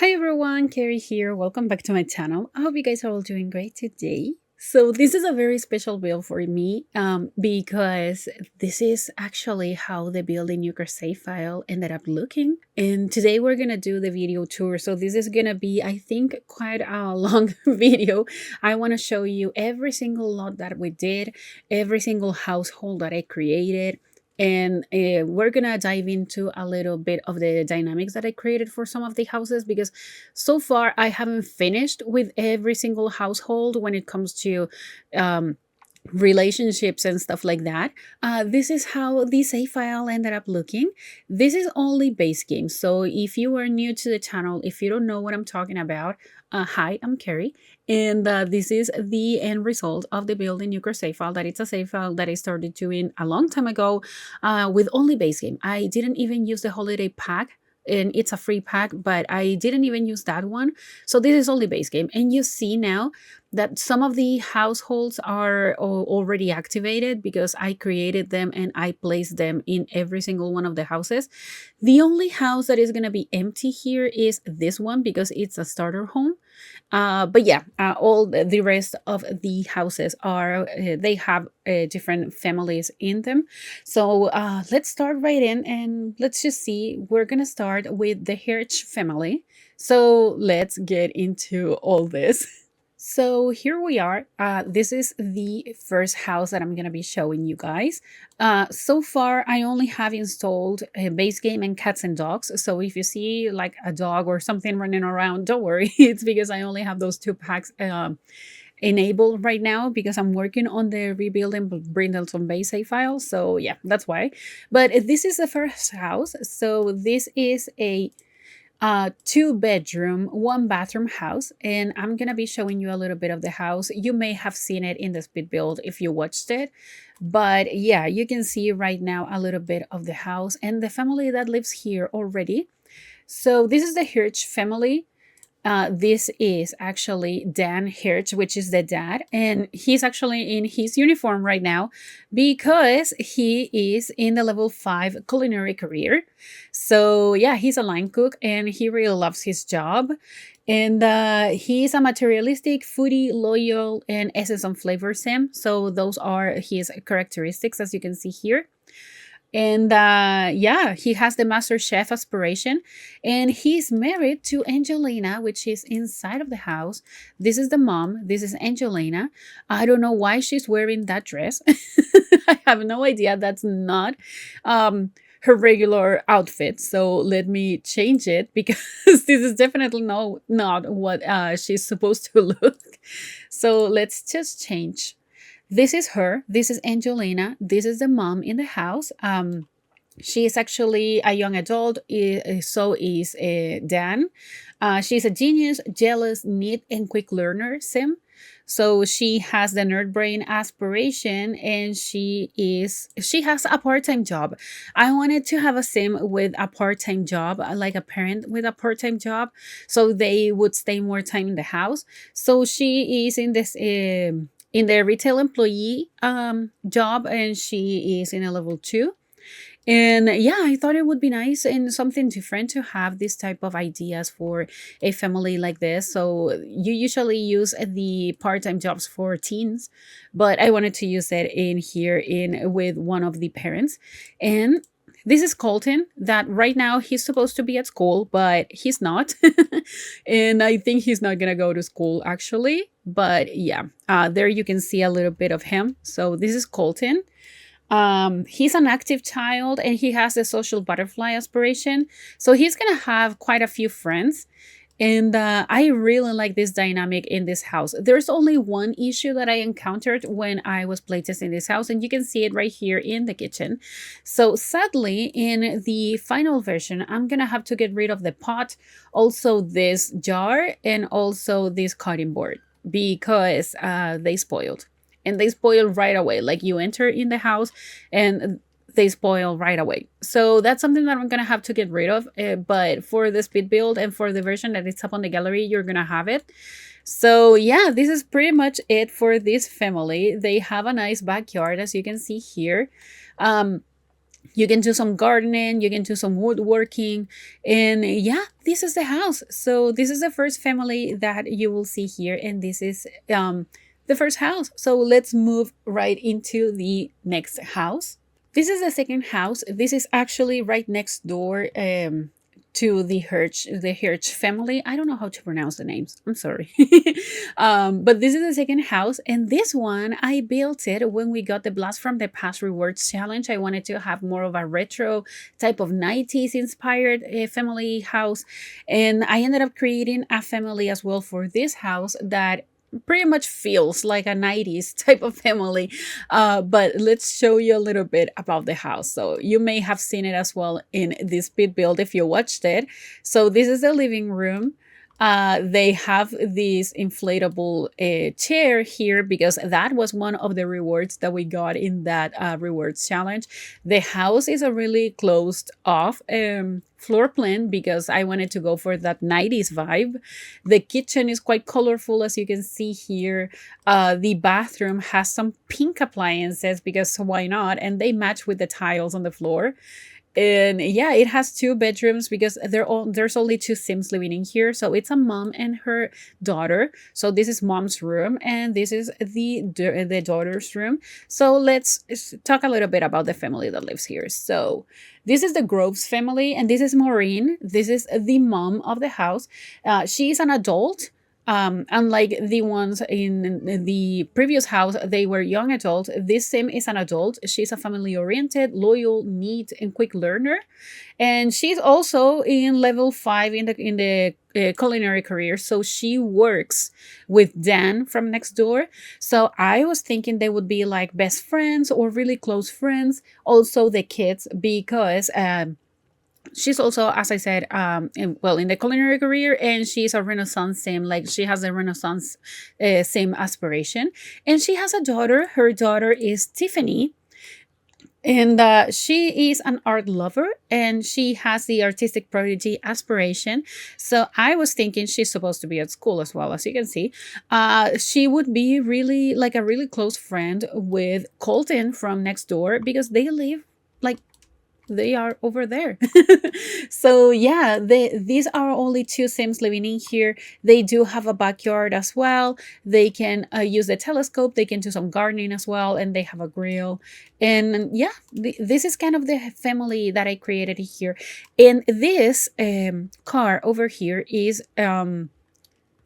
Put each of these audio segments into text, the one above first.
Hi everyone, Kaary here. Welcome back to my channel. I hope you guys are all doing great today. So this is a very special build for me because this is actually how the building Newcrest save file ended up looking. And today we're going to do the video tour. So this is going to be, I think, quite a long video. I want to show you every single lot that we did, every single household that I created, and we're gonna dive into a little bit of the dynamics that I created for some of the houses, because so far I haven't finished with every single household when it comes to um, relationships and stuff like that. This is how the save file ended up looking. This is only base game, so if you are new to the channel, if you don't know what I'm talking about, hi, I'm Kaary, and this is the end result of the building Newcrest save file. That it's a save file that I started doing a long time ago with only base game. I didn't even use the holiday pack, and it's a free pack, but I didn't even use that one. So this is only base game, and you see now that some of the households are already activated because I created them and I placed them in every single one of the houses. The only house that is going to be empty here is this one because it's a starter home. But yeah, all the rest of the houses are, they have different families in them. So let's start right in and let's just see. We're going to start with the Hirsch family. So let's get into all this. So here we are. This is the first house that I'm going to be showing you guys. So far, I only have installed a base game and cats and dogs. So if you see like a dog or something running around, don't worry. It's because I only have those two packs enabled right now because I'm working on the rebuild and Brindleton base save file. So yeah, that's why. But this is the first house. So this is a 2-bedroom, 1-bathroom house, and I'm gonna be showing you a little bit of the house. You may have seen it in the speed build if you watched it, but yeah, you can see right now a little bit of the house and the family that lives here already. So this is the Hirsch family. This is actually Dan Hirsch, which is the dad, and he's actually in his uniform right now because he is in the level 5 culinary career. So yeah, he's a line cook and he really loves his job. And he's a materialistic, foodie, loyal, and essence and flavor sim. So those are his characteristics, as you can see here. And yeah, he has the master chef aspiration, and he's married to Angelina, which is inside of the house. This is the mom. This is Angelina. I don't know why she's wearing that dress. I have no idea. That's not her regular outfit. So let me change it because this is definitely not what she's supposed to look. So let's just change. This is her. This is Angelina. This is the mom in the house. She is actually a young adult. So is Dan. She's a genius, jealous, neat, and quick learner sim. So she has the nerd brain aspiration, and she has a part-time job. I wanted to have a sim with a part-time job, like a parent with a part-time job, so they would stay more time in the house. So she is in this in the retail employee job, and she is in a level 2. And yeah, I thought it would be nice and something different to have this type of ideas for a family like this. So you usually use the part-time jobs for teens, but I wanted to use it in here in with one of the parents. And this is Colton, that right now he's supposed to be at school, but he's not. And I think he's not gonna go to school actually. But yeah, there you can see a little bit of him. So this is Colton. He's an active child and he has the social butterfly aspiration. So he's gonna have quite a few friends. And I really like this dynamic in this house. There's only one issue that I encountered when I was playtesting this house, and you can see it right here in the kitchen. So sadly, in the final version, I'm gonna have to get rid of the pot, also this jar, and also this cutting board because they spoiled. And they spoil right away. Like you enter in the house and they spoil right away. So that's something that I'm gonna have to get rid of. But for the speed build and for the version that is up on the gallery, you're gonna have it. So yeah, this is pretty much it for this family. They have a nice backyard, as you can see here. You can do some gardening, you can do some woodworking, and yeah, this is the house. So this is the first family that you will see here, and this is the first house. So let's move right into the next house. This is the second house. This is actually right next door to the Hirsch family. I don't know how to pronounce the names. I'm sorry. But this is the second house. And this one, I built it when we got the Blast from the Past Rewards Challenge. I wanted to have more of a retro type of 90s inspired family house. And I ended up creating a family as well for this house that pretty much feels like a 90s type of family. But let's show you a little bit about the house. So you may have seen it as well in this pit build if you watched it. So this is the living room. They have this inflatable chair here because that was one of the rewards that we got in that rewards challenge. The house is a really closed off floor plan because I wanted to go for that 90s vibe. The kitchen is quite colorful, as you can see here. The bathroom has some pink appliances because why not? And they match with the tiles on the floor. And yeah, it has two bedrooms because there's only two Sims living in here. So it's a mom and her daughter. So this is mom's room and this is the daughter's room. So let's talk a little bit about the family that lives here. So this is the Groves family and this is Maureen. This is the mom of the house. She's an adult. Unlike the ones in the previous house, they were young adults. This Sim is an adult. She's a family-oriented, loyal, neat, and quick learner. And she's also in level 5 in the culinary career. So she works with Dan from next door. So I was thinking they would be like best friends or really close friends. Also the kids, because she's also, as I said, in the culinary career, and she's a Renaissance sim. Like she has a Renaissance sim aspiration, and she has a daughter. Her daughter is Tiffany, and she is an art lover, and she has the artistic prodigy aspiration. So I was thinking she's supposed to be at school as well, as you can see. She would be really like a really close friend with Colton from next door because they live like they are over there. So yeah, these are only two Sims living in here. They do have a backyard as well. They can use the telescope. They can do some gardening as well, and they have a grill. And yeah, this is kind of the family that I created here. And this car over here is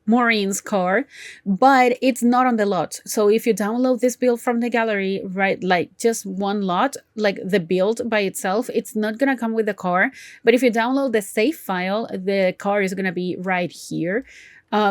Maureen's car, but it's not on the lot. So if you download this build from the gallery, right, like just one lot, like the build by itself, it's not gonna come with the car. But if you download the save file, the car is gonna be right here.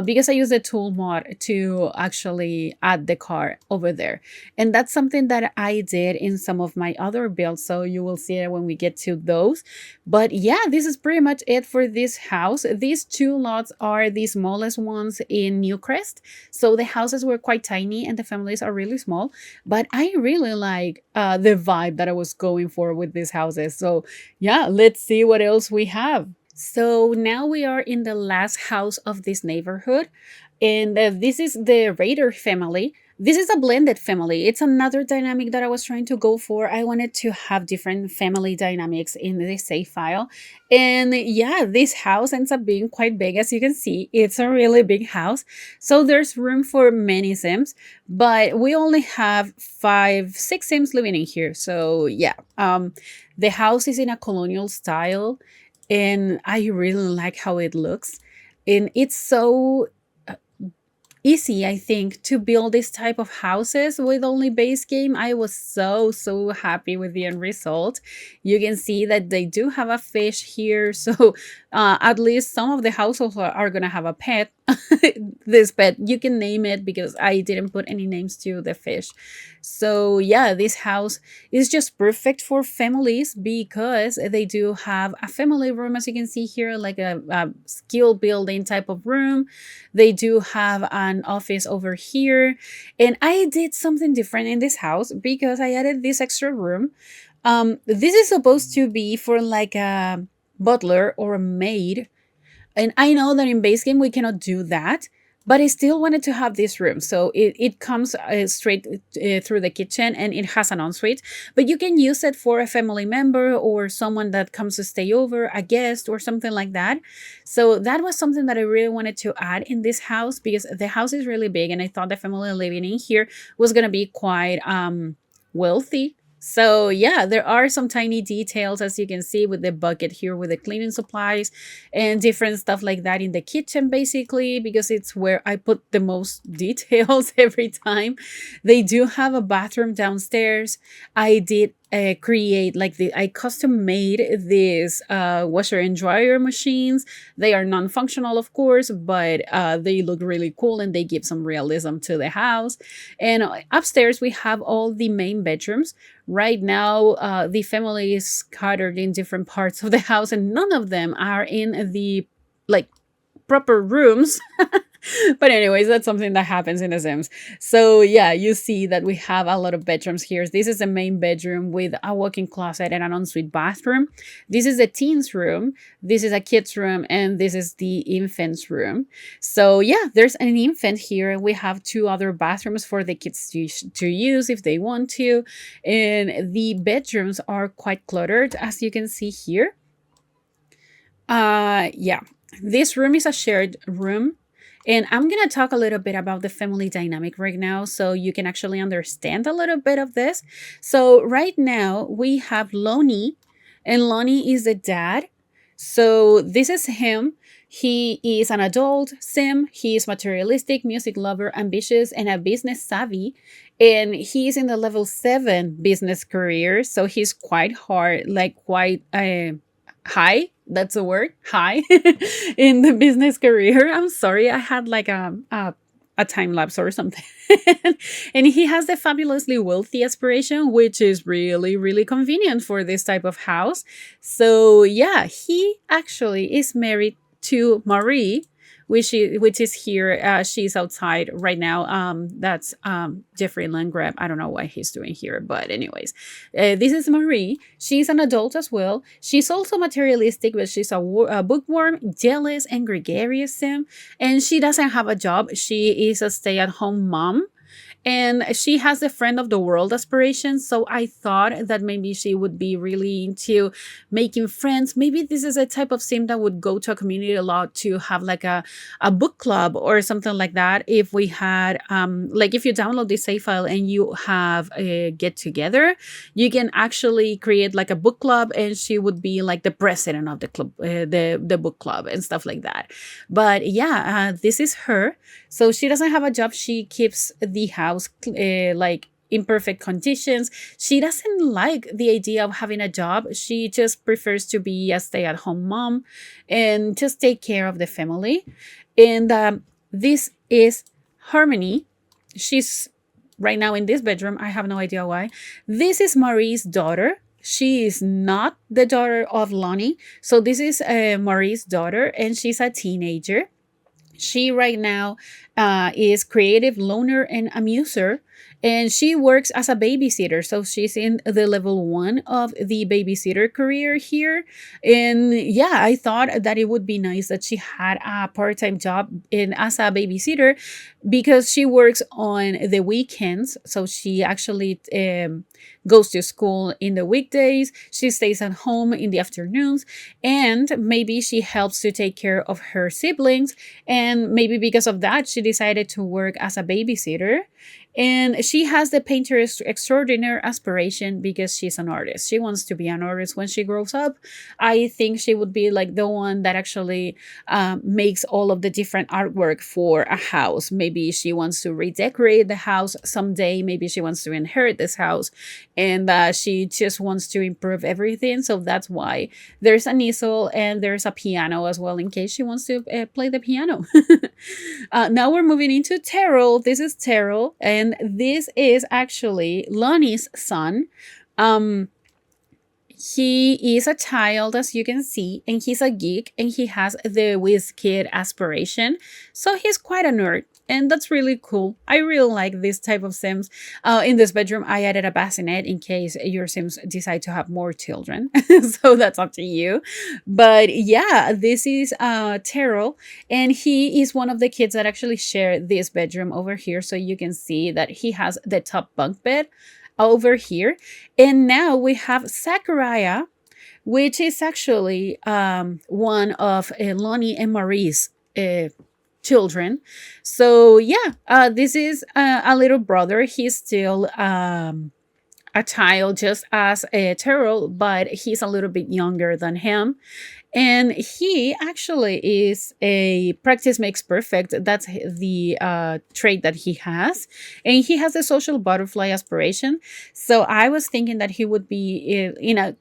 Because I use the tool mod to actually add the car over there. And that's something that I did in some of my other builds. So you will see it when we get to those. But yeah, this is pretty much it for this house. These two lots are the smallest ones in Newcrest. So the houses were quite tiny and the families are really small. But I really like the vibe that I was going for with these houses. So yeah, let's see what else we have. So now we are in the last house of this neighborhood, and this is the Raider family. This is a blended family. It's another dynamic that I was trying to go for. I wanted to have different family dynamics in the save file. And yeah, this house ends up being quite big. As you can see, it's a really big house. So there's room for many Sims, but we only have 6 Sims living in here. So yeah, the house is in a colonial style. And I really like how it looks. And it's so easy, I think, to build this type of houses with only base game. I was so happy with the end result. You can see that they do have a fish here. So at least some of the households are going to have a pet. This pet, you can name it because I didn't put any names to the fish. So yeah, this house is just perfect for families because they do have a family room, as you can see here, like a skill building type of room. They do have an office over here. And I did something different in this house because I added this extra room. This is supposed to be for like a butler or a maid. And I know that in base game we cannot do that, but I still wanted to have this room. So it comes straight through the kitchen, and it has an ensuite, but you can use it for a family member or someone that comes to stay over, a guest or something like that. So that was something that I really wanted to add in this house, because the house is really big and I thought the family living in here was going to be quite wealthy. So yeah, there are some tiny details, as you can see, with the bucket here with the cleaning supplies and different stuff like that in the kitchen, basically, because it's where I put the most details every time. They do have a bathroom downstairs. I did create I custom made these washer and dryer machines. They are non-functional, of course, but they look really cool and they give some realism to the house. And upstairs we have all the main bedrooms. Right now the family is scattered in different parts of the house, and none of them are in the like proper rooms. But anyways, that's something that happens in The Sims. So yeah, you see that we have a lot of bedrooms here. This is the main bedroom with a walk-in closet and an ensuite bathroom. This is a teen's room. This is a kid's room, and this is the infant's room. So yeah, there's an infant here. We have two other bathrooms for the kids to use if they want to. And the bedrooms are quite cluttered, as you can see here. Yeah, this room is a shared room. And I'm going to talk a little bit about the family dynamic right now so you can actually understand a little bit of this. So right now we have Lonnie, and Lonnie is the dad. So this is him. He is an adult sim. He is materialistic, music lover, ambitious, and a business savvy. And he's in the level 7 business career. So he's quite hard, quite high. That's a word, high in the business career. I'm sorry, I had a time lapse or something. And he has the fabulously wealthy aspiration, which is really, really convenient for this type of house. So yeah, he actually is married to Marie, which is here. She's outside right now. That's Jeffrey Landgrab. I don't know what he's doing here, but anyways, this is Marie. She's an adult as well. She's also materialistic, but she's a bookworm, jealous, and gregarious sim. And she doesn't have a job. She is a stay-at-home mom. And she has the friend of the world aspiration. So I thought that maybe she would be really into making friends. Maybe this is a type of sim that would go to a community a lot to have a book club or something like that. If we had, if you download this save file and you have a get together, you can actually create like a book club, and she would be like the president of the club, the book club and stuff like that. But yeah, this is her. So she doesn't have a job. She keeps the house in perfect conditions. She doesn't like the idea of having a job. She just prefers to be a stay-at-home mom and just take care of the family. And this is Harmony. She's right now in this bedroom. I have no idea why. This is Marie's daughter. She is not the daughter of Lonnie. So this is Marie's daughter, and she's a teenager. She right now is creative loner and amuser, and she works as a babysitter. So she's in the level 1 of the babysitter career here. And yeah, I thought that it would be nice that she had a part-time job as a babysitter, because she works on the weekends. So she actually goes to school in the weekdays. She stays at home in the afternoons, and maybe she helps to take care of her siblings. And maybe because of that, she decided to work as a babysitter. And she has the painter extraordinaire aspiration because she's an artist. She wants to be an artist when she grows up. I think she would be like the one that actually makes all of the different artwork for a house. Maybe she wants to redecorate the house someday. Maybe she wants to inherit this house, and she just wants to improve everything. So that's why there's an easel and there's a piano as well, in case she wants to play the piano. Now we're moving into Terrell. This is Terrell, and this is actually Lonnie's son. He is a child, as you can see, and he's a geek, and he has the whiz kid aspiration. So he's quite a nerd. And that's really cool. I really like this type of Sims. In this bedroom, I added a bassinet in case your Sims decide to have more children. So that's up to you. But yeah, this is Terrell, and he is one of the kids that actually share this bedroom over here. So you can see that he has the top bunk bed over here. And now we have Zachariah, which is actually one of Lonnie and Marie's children. So yeah, this is a little brother. He's still a child, just as Terrell, but he's a little bit younger than him. And he actually is a practice makes perfect. That's the trait that he has. And he has a social butterfly aspiration. So I was thinking that he would be in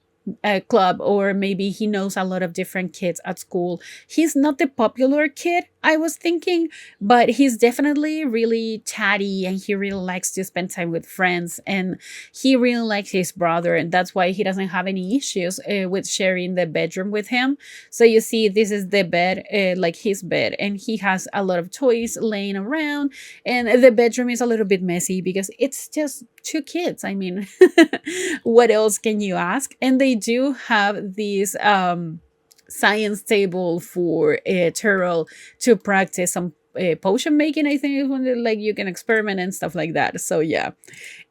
a club, or maybe he knows a lot of different kids at school. He's not the popular kid, I was thinking, but he's definitely really chatty, and he really likes to spend time with friends, and he really likes his brother, and that's why he doesn't have any issues with sharing the bedroom with him. So you see, this is the bed, like his bed, and he has a lot of toys laying around, and the bedroom is a little bit messy because it's just two kids. I mean, what else can you ask? And they do have these science table for Terrell to practice some potion making. I think is when like you can experiment and stuff like that. So yeah.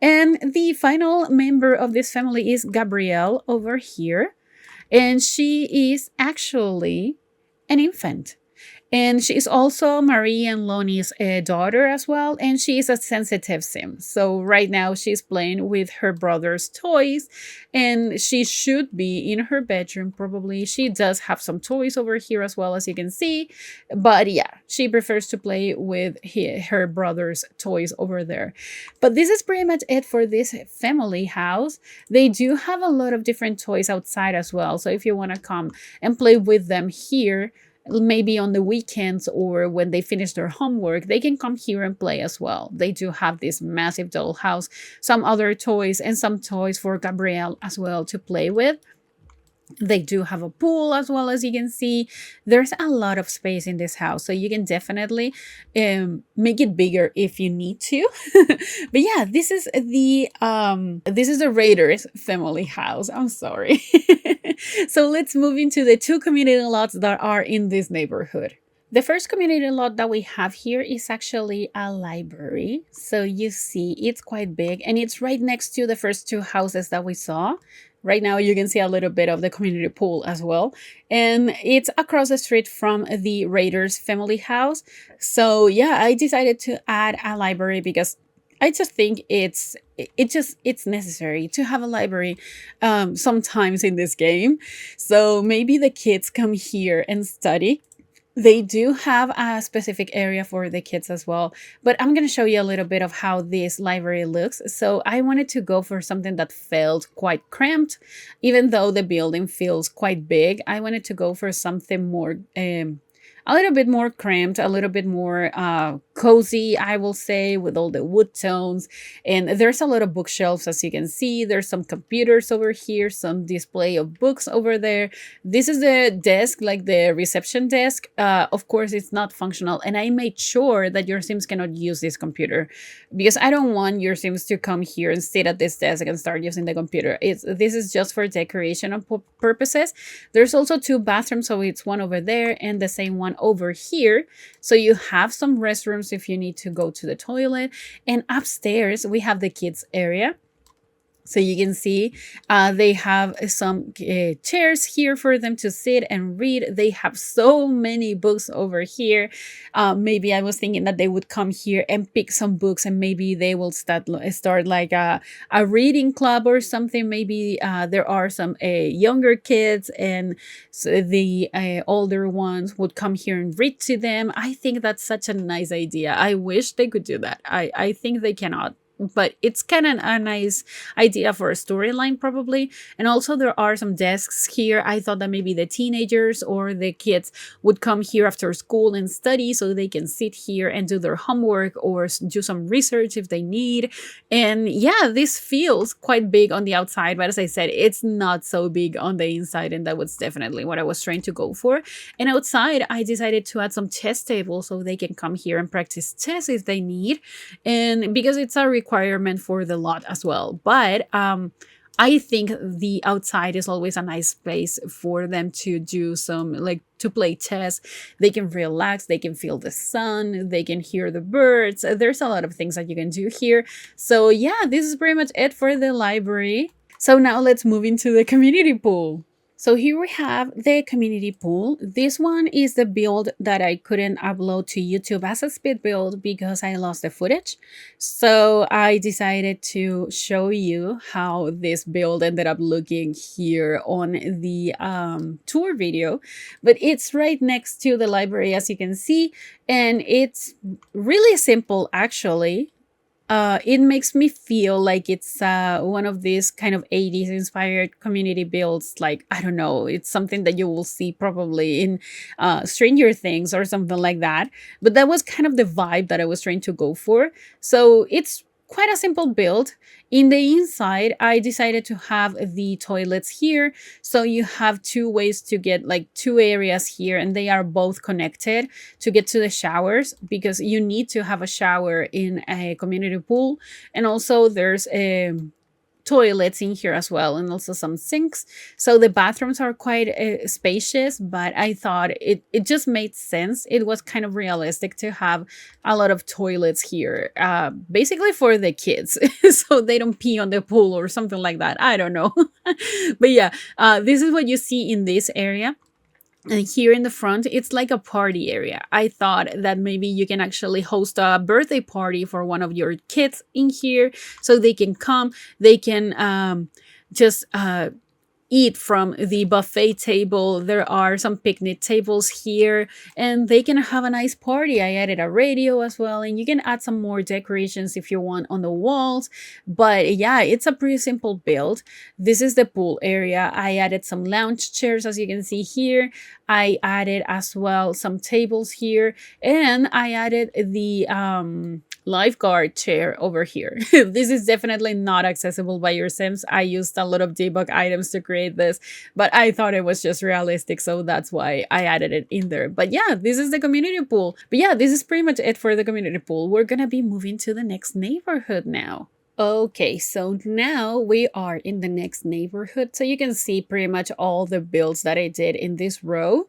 And the final member of this family is Gabrielle over here, and she is actually an infant. And she's also Marie and Lonnie's daughter as well. And she is a sensitive sim. So right now she's playing with her brother's toys. And she should be in her bedroom probably. She does have some toys over here as well, as you can see. But yeah, she prefers to play with her brother's toys over there. But this is pretty much it for this family house. They do have a lot of different toys outside as well. So if you want to come and play with them here, maybe on the weekends or when they finish their homework, they can come here and play as well. They do have this massive dollhouse, some other toys, and some toys for Gabrielle as well to play with. They do have a pool as well, as you can see. There's a lot of space in this house, so you can definitely make it bigger if you need to. But yeah, this is the Raiders family house. I'm sorry. So let's move into the two community lots that are in this neighborhood. The first community lot that we have here is actually a library. So you see, it's quite big, and it's right next to the first two houses that we saw. Right now, you can see a little bit of the community pool as well. And it's across the street from the Raiders family house. So yeah, I decided to add a library because I just think it's necessary to have a library sometimes in this game. So maybe the kids come here and study. They do have a specific area for the kids as well, but I'm going to show you a little bit of how this library looks. So I wanted to go for something that felt quite cramped, even though the building feels quite big. I wanted to go for something more a little bit more cramped, a little bit more cozy, I will say, with all the wood tones. And there's a lot of bookshelves, as you can see. There's some computers over here, some display of books over there. This is the desk, like the reception desk. Of course, it's not functional. And I made sure that your Sims cannot use this computer because I don't want your Sims to come here and sit at this desk and start using the computer. This is just for decoration purposes. There's also two bathrooms, so it's one over there and the same one over here. So you have some restrooms if you need to go to the toilet. And upstairs, we have the kids area. So you can see they have some chairs here for them to sit and read. They have so many books over here. Maybe I was thinking that they would come here and pick some books, and maybe they will start like a reading club or something. Maybe there are some younger kids, and so the older ones would come here and read to them. I think that's such a nice idea. I wish they could do that. I think they cannot. but it's kind of a nice idea for a storyline probably. And also there are some desks here. I thought that maybe the teenagers or the kids would come here after school and study, so they can sit here and do their homework or do some research if they need. And yeah, this feels quite big on the outside, but as I said, it's not so big on the inside, and that was definitely what I was trying to go for. And outside, I decided to add some chess tables so they can come here and practice chess if they need, and because it's a requirement for the lot as well. But I think the outside is always a nice place for them to do some, like, to play chess. They can relax, they can feel the sun, they can hear the birds. There's a lot of things that you can do here. So yeah, this is pretty much it for the library. So now let's move into the community pool. So here we have the community pool. This one is the build that I couldn't upload to YouTube as a speed build because I lost the footage. So I decided to show you how this build ended up looking here on the tour video. But it's right next to the library, as you can see, and it's really simple actually. It makes me feel like it's one of these kind of 80s inspired community builds. Like, I don't know, it's something that you will see probably in Stranger Things or something like that. But that was kind of the vibe that I was trying to go for. So it's quite a simple build. In the inside, I decided to have the toilets here. So you have two ways to get, like, two areas here, and they are both connected to get to the showers, because you need to have a shower in a community pool. And also there's a toilets in here as well, and also some sinks. So the bathrooms are quite spacious, but I thought it just made sense. It was kind of realistic to have a lot of toilets here, basically for the kids, so they don't pee on the pool or something like that. I don't know. But yeah, this is what you see in this area. And here in the front, it's like a party area. I thought that maybe you can actually host a birthday party for one of your kids in here, so they can come, they can just eat from the buffet table. There are some picnic tables here, and they can have a nice party. I added a radio as well, and you can add some more decorations if you want on the walls. But yeah, it's a pretty simple build. This is the pool area. I added some lounge chairs, as you can see here. I added as well some tables here, and I added the lifeguard chair over here. This is definitely not accessible by your Sims. I used a lot of debug items to create this, but I thought it was just realistic, so that's why I added it in there. But yeah, this is the community pool. But yeah, this is pretty much it for the community pool. We're gonna be moving to the next neighborhood now. Okay, so now we are in the next neighborhood. So you can see pretty much all the builds that I did in this row.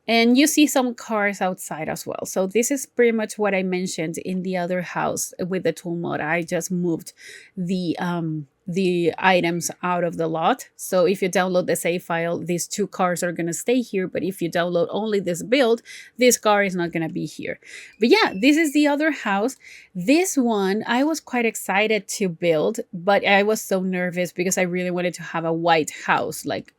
And you see some cars outside as well. So this is pretty much what I mentioned in the other house with the tool mod. I just moved the items out of the lot. So if you download the save file, these two cars are going to stay here. But if you download only this build, this car is not going to be here. But yeah, this is the other house. This one, I was quite excited to build, but I was so nervous because I really wanted to have a white house, like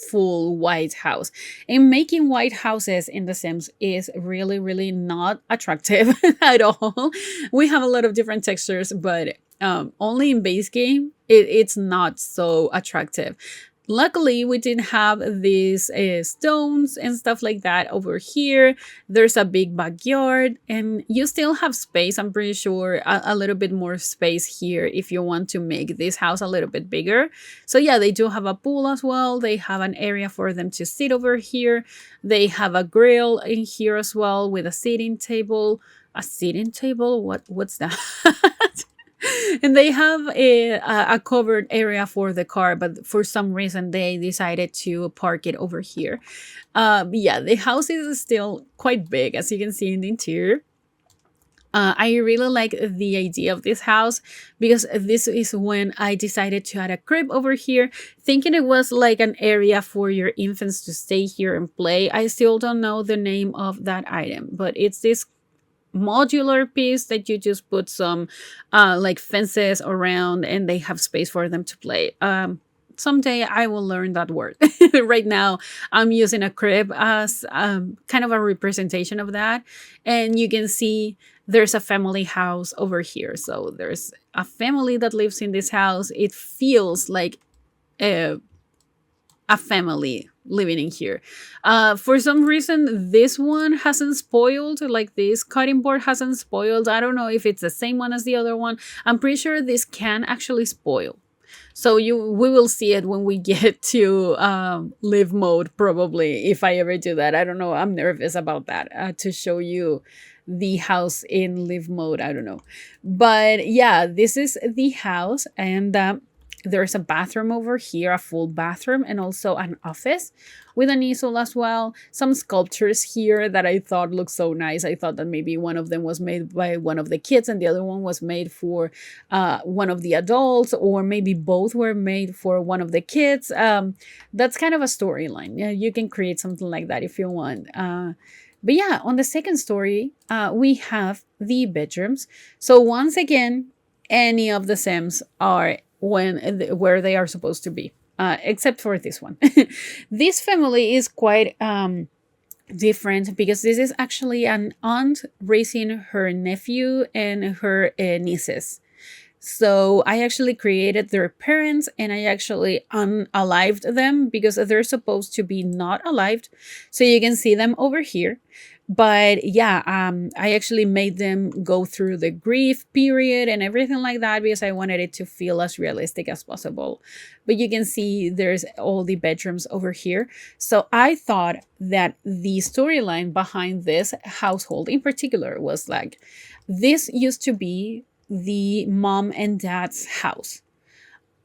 full white house. And making white houses in The Sims is really not attractive at all. We have a lot of different textures, but only in base game it's not so attractive. Luckily, we didn't have these stones and stuff like that over here. There's a big backyard, and you still have space. I'm pretty sure a little bit more space here if you want to make this house a little bit bigger. So yeah, they do have a pool as well. They have an area for them to sit over here. They have a grill in here as well with a sitting table. A sitting table? What's that? And they have a covered area for the car, but for some reason they decided to park it over here. Yeah, the house is still quite big, as you can see in the interior. I really like the idea of this house because this is when I decided to add a crib over here, thinking it was like an area for your infants to stay here and play. I still don't know the name of that item, but it's this modular piece that you just put some like fences around, and they have space for them to play. Someday I will learn that word. Right now I'm using a crib as kind of a representation of that. And you can see there's a family house over here. So there's a family that lives in this house. It feels like a, a family living in here. For some reason, this one hasn't spoiled. Like this cutting board hasn't spoiled. I don't know if it's the same one as the other one. I'm pretty sure this can actually spoil. So we will see it when we get to live mode, probably, if I ever do that. I don't know. I'm nervous about that, to show you the house in live mode. I don't know. But yeah, this is the house. And there's a bathroom over here, a full bathroom, and also an office with an easel as well. Some sculptures here that I thought looked so nice. I thought that maybe one of them was made by one of the kids and the other one was made for one of the adults, or maybe both were made for one of the kids. That's kind of a storyline. Yeah, you can create something like that if you want. But yeah, on the second story, we have the bedrooms. So once again, any of the Sims are where they are supposed to be, except for this one. This family is quite different because this is actually an aunt raising her nephew and her nieces. So I actually created their parents and I actually unalived them because they're supposed to be not alived. So you can see them over here. But yeah, I actually made them go through the grief period and everything like that because I wanted it to feel as realistic as possible. But you can see there's all the bedrooms over here. So I thought that the storyline behind this household in particular was like, this used to be the mom and dad's house.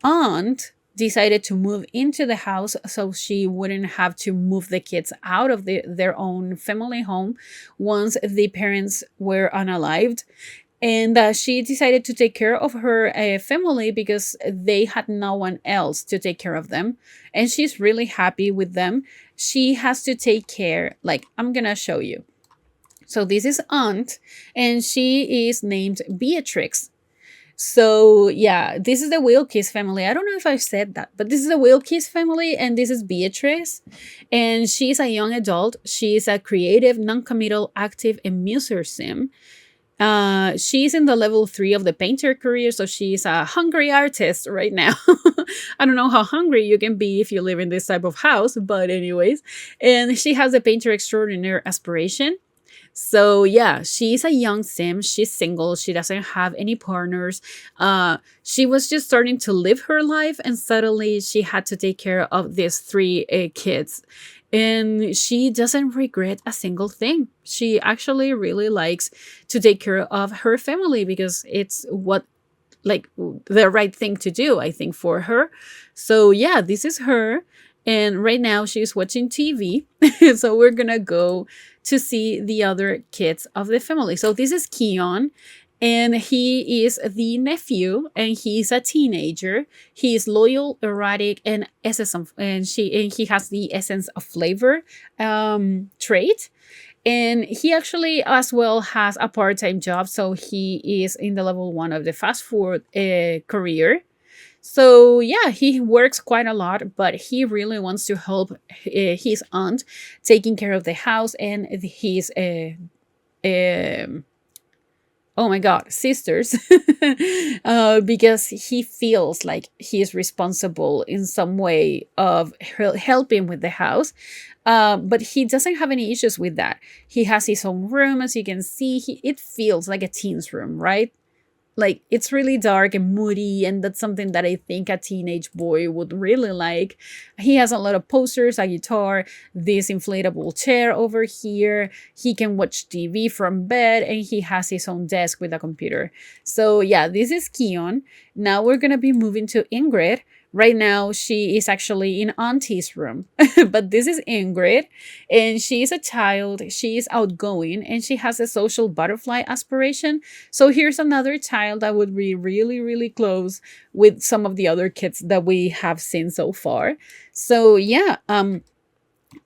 Aunt decided to move into the house so she wouldn't have to move the kids out of their own family home once the parents were unalived. And she decided to take care of her family because they had no one else to take care of them. And she's really happy with them. She has to take care, like, I'm gonna show you. So this is Aunt, and she is named Beatrix. So yeah, this is the Wilkes family. I don't know if I've said that, but this is the Wilkes family, and this is Beatrice. And she's a young adult. She's a creative, non-committal, active, and muser sim. She's in the level 3 of the painter career, so she's a hungry artist right now. I don't know how hungry you can be if you live in this type of house, but anyways. And she has the painter extraordinaire aspiration. So yeah, she's a young sim. She's single. She doesn't have any partners. She was just starting to live her life, and suddenly she had to take care of these 3 kids. And she doesn't regret a single thing. She actually really likes to take care of her family because it's what, like, the right thing to do, I think, for her. So yeah, this is her. And right now she's watching TV. So we're gonna go to see the other kids of the family. So this is Keon, and he is the nephew, and he's a teenager. He is loyal, erratic, and he has the essence of flavor trait. And he actually as well has a part-time job. So he is in the level 1 of the fast food career. So yeah, he works quite a lot, but he really wants to help his aunt taking care of the house and his oh my god, sisters. Because he feels like he is responsible in some way of helping with the house. But he doesn't have any issues with that. He has his own room, as you can see. It feels like a teen's room, right? Like, it's really dark and moody, and that's something that I think a teenage boy would really like. He has a lot of posters, a guitar, this inflatable chair over here. He can watch TV from bed, and he has his own desk with a computer. So yeah, this is Keon. Now we're gonna be moving to Ingrid. Right now, she is actually in Auntie's room, but this is Ingrid, and she is a child. She is outgoing, and she has a social butterfly aspiration. So here's another child that would be really, really close with some of the other kids that we have seen so far. So yeah,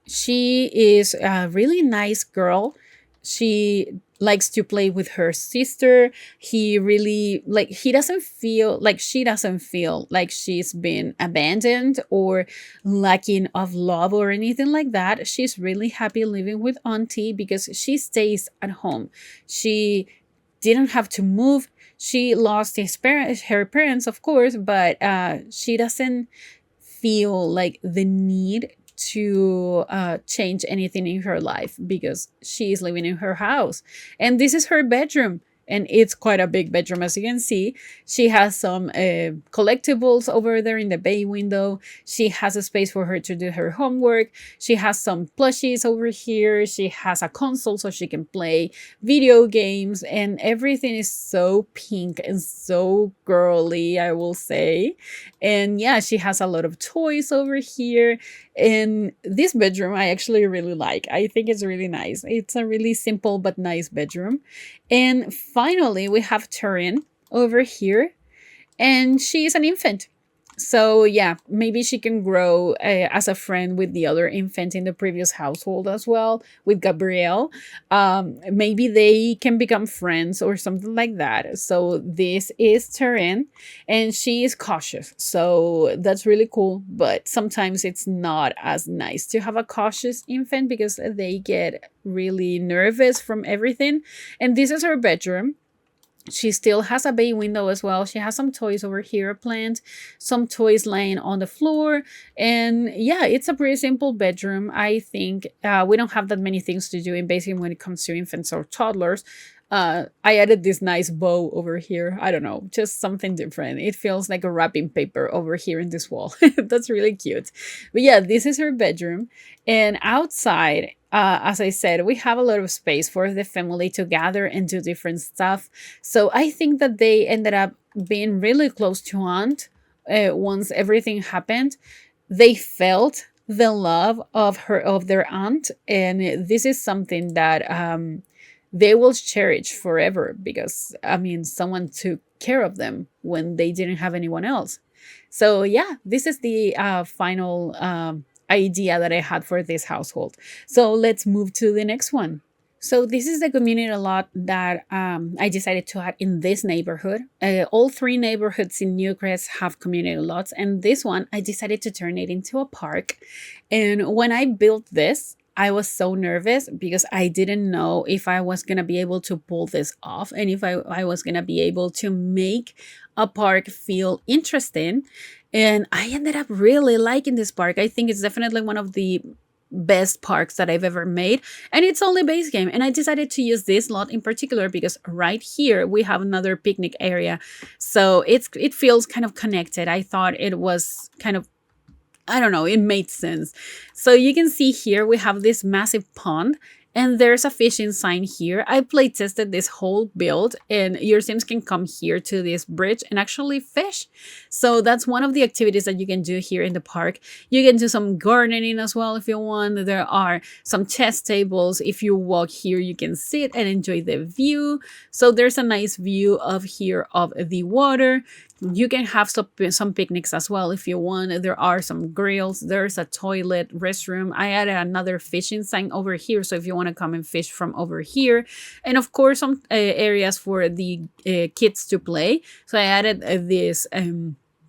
she is a really nice girl. She likes to play with her sister. He doesn't feel like she's been abandoned or lacking of love or anything like that. She's really happy living with Auntie because she stays at home. She didn't have to move. She lost her parents, of course, but she doesn't feel like the need to change anything in her life because she is living in her house. And this is her bedroom. And it's quite a big bedroom, as you can see. She has some collectibles over there in the bay window. She has a space for her to do her homework. She has some plushies over here. She has a console so she can play video games. And everything is so pink and so girly, I will say. And yeah, she has a lot of toys over here. And this bedroom I actually really like. I think it's really nice. It's a really simple but nice bedroom. And finally, we have Turin over here, and she is an infant. So yeah, maybe she can grow as a friend with the other infant in the previous household as well, with Gabrielle. Maybe they can become friends or something like that. So this is Turin, and she is cautious. So that's really cool. But sometimes it's not as nice to have a cautious infant because they get really nervous from everything. And this is her bedroom. She still has a bay window as well. She has some toys over here, a plant, some toys laying on the floor. And yeah, it's a pretty simple bedroom. I think we don't have that many things to do in basically when it comes to infants or toddlers. I added this nice bow over here. I don't know, just something different. It feels like a wrapping paper over here in this wall. That's really cute. But yeah, this is her bedroom. And outside, as I said, we have a lot of space for the family to gather and do different stuff. So I think that they ended up being really close to Aunt once everything happened. They felt the love of their aunt, and this is something that they will cherish forever because, I mean, someone took care of them when they didn't have anyone else. So yeah, this is the final idea that I had for this household. So let's move to the next one. So this is the community lot that I decided to add in this neighborhood. All three neighborhoods in Newcrest have community lots, and this one I decided to turn it into a park. And when I built this, I was so nervous because I didn't know if I was going to be able to pull this off and if I was going to be able to make a park feel interesting. And I ended up really liking this park. I think it's definitely one of the best parks that I've ever made, and it's only base game. And I decided to use this lot in particular because right here we have another picnic area, so it feels kind of connected. I thought it was kind of, I don't know, it made sense. So you can see here we have this massive pond, and there's a fishing sign here. I play tested this whole build, and your Sims can come here to this bridge and actually fish. So that's one of the activities that you can do here in the park. You can do some gardening as well if you want. There are some chess tables. If you walk here, you can sit and enjoy the view. So there's a nice view of here of the water. You can have some picnics as well if you want. There are some grills. There's a toilet, restroom. I added another fishing sign over here, so if you want to come and fish from over here. And of course, some areas for the kids to play. So I added this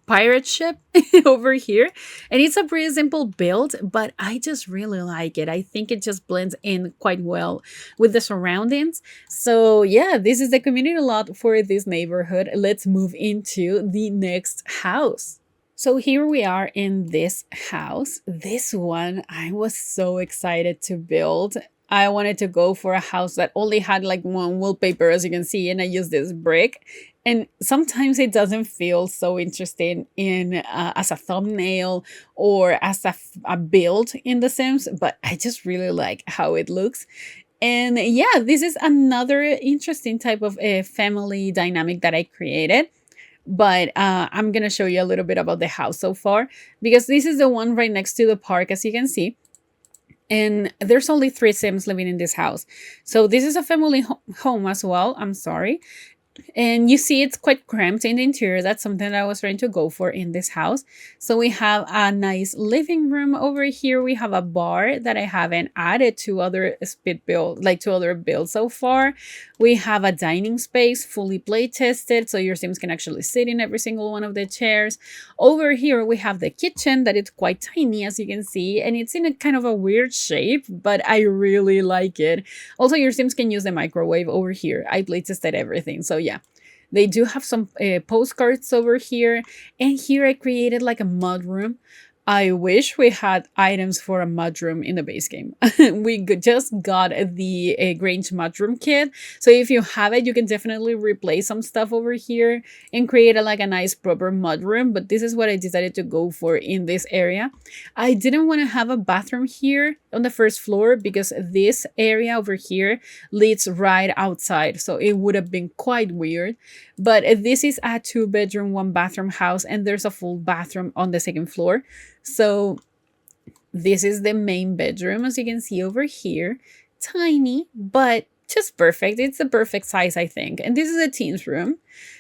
pirate ship over here, and it's a pretty simple build, but I just really like it. I think it just blends in quite well with the surroundings. So yeah, this is the community lot for this neighborhood. Let's move into the next house. So here we are in this house. This one I was so excited to build. I wanted to go for a house that only had like one wallpaper, as you can see, and I used this brick. And sometimes it doesn't feel so interesting in as a thumbnail or as a build in The Sims, but I just really like how it looks. And yeah, this is another interesting type of family dynamic that I created. But I'm going to show you a little bit about the house so far, because this is the one right next to the park, as you can see. And there's only 3 Sims living in this house. So this is a family home as well. I'm sorry. And you see it's quite cramped in the interior. That's something that I was trying to go for in this house. So we have a nice living room over here. We have a bar that I haven't added to other speed build, like to other builds so far. We have a dining space fully play tested, so your Sims can actually sit in every single one of the chairs. Over here we have the kitchen that is quite tiny, as you can see, and it's in a kind of a weird shape, but I really like it. Also, your Sims can use the microwave over here. I play tested everything, so yeah. They do have some postcards over here. And here I created like a mud room. I wish we had items for a mudroom in the base game. Just got the Grange mudroom kit. So if you have it, you can definitely replace some stuff over here and create like a nice proper mudroom. But this is what I decided to go for in this area. I didn't want to have a bathroom here on the first floor because this area over here leads right outside. So it would have been quite weird. But this is a 2-bedroom, 1-bathroom house, and there's a full bathroom on the second floor. So this is the main bedroom, as you can see over here. Tiny, but just perfect. It's the perfect size, I think. And this is a teen's room.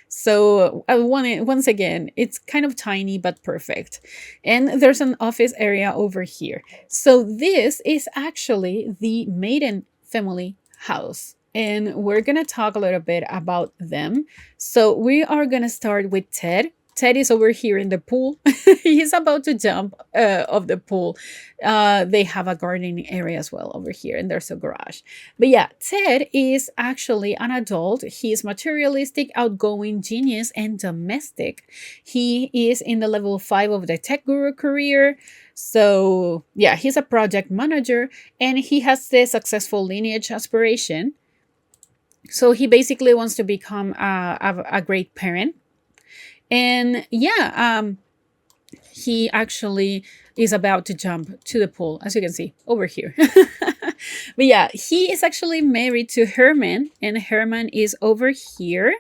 So once again, it's kind of tiny, but perfect. And there's an office area over here. So this is actually the maiden family house. And we're going to talk a little bit about them. So we are going to start with Ted. Ted is over here in the pool. He's about to jump off the pool. They have a gardening area as well over here, and there's a garage. But yeah, Ted is actually an adult. He's materialistic, outgoing, genius, and domestic. He is in the level 5 of the tech guru career. So yeah, he's a project manager, and he has the successful lineage aspiration. So he basically wants to become a great parent. And yeah, he actually is about to jump to the pool, as you can see over here. But yeah, he is actually married to Herman, and Herman is over here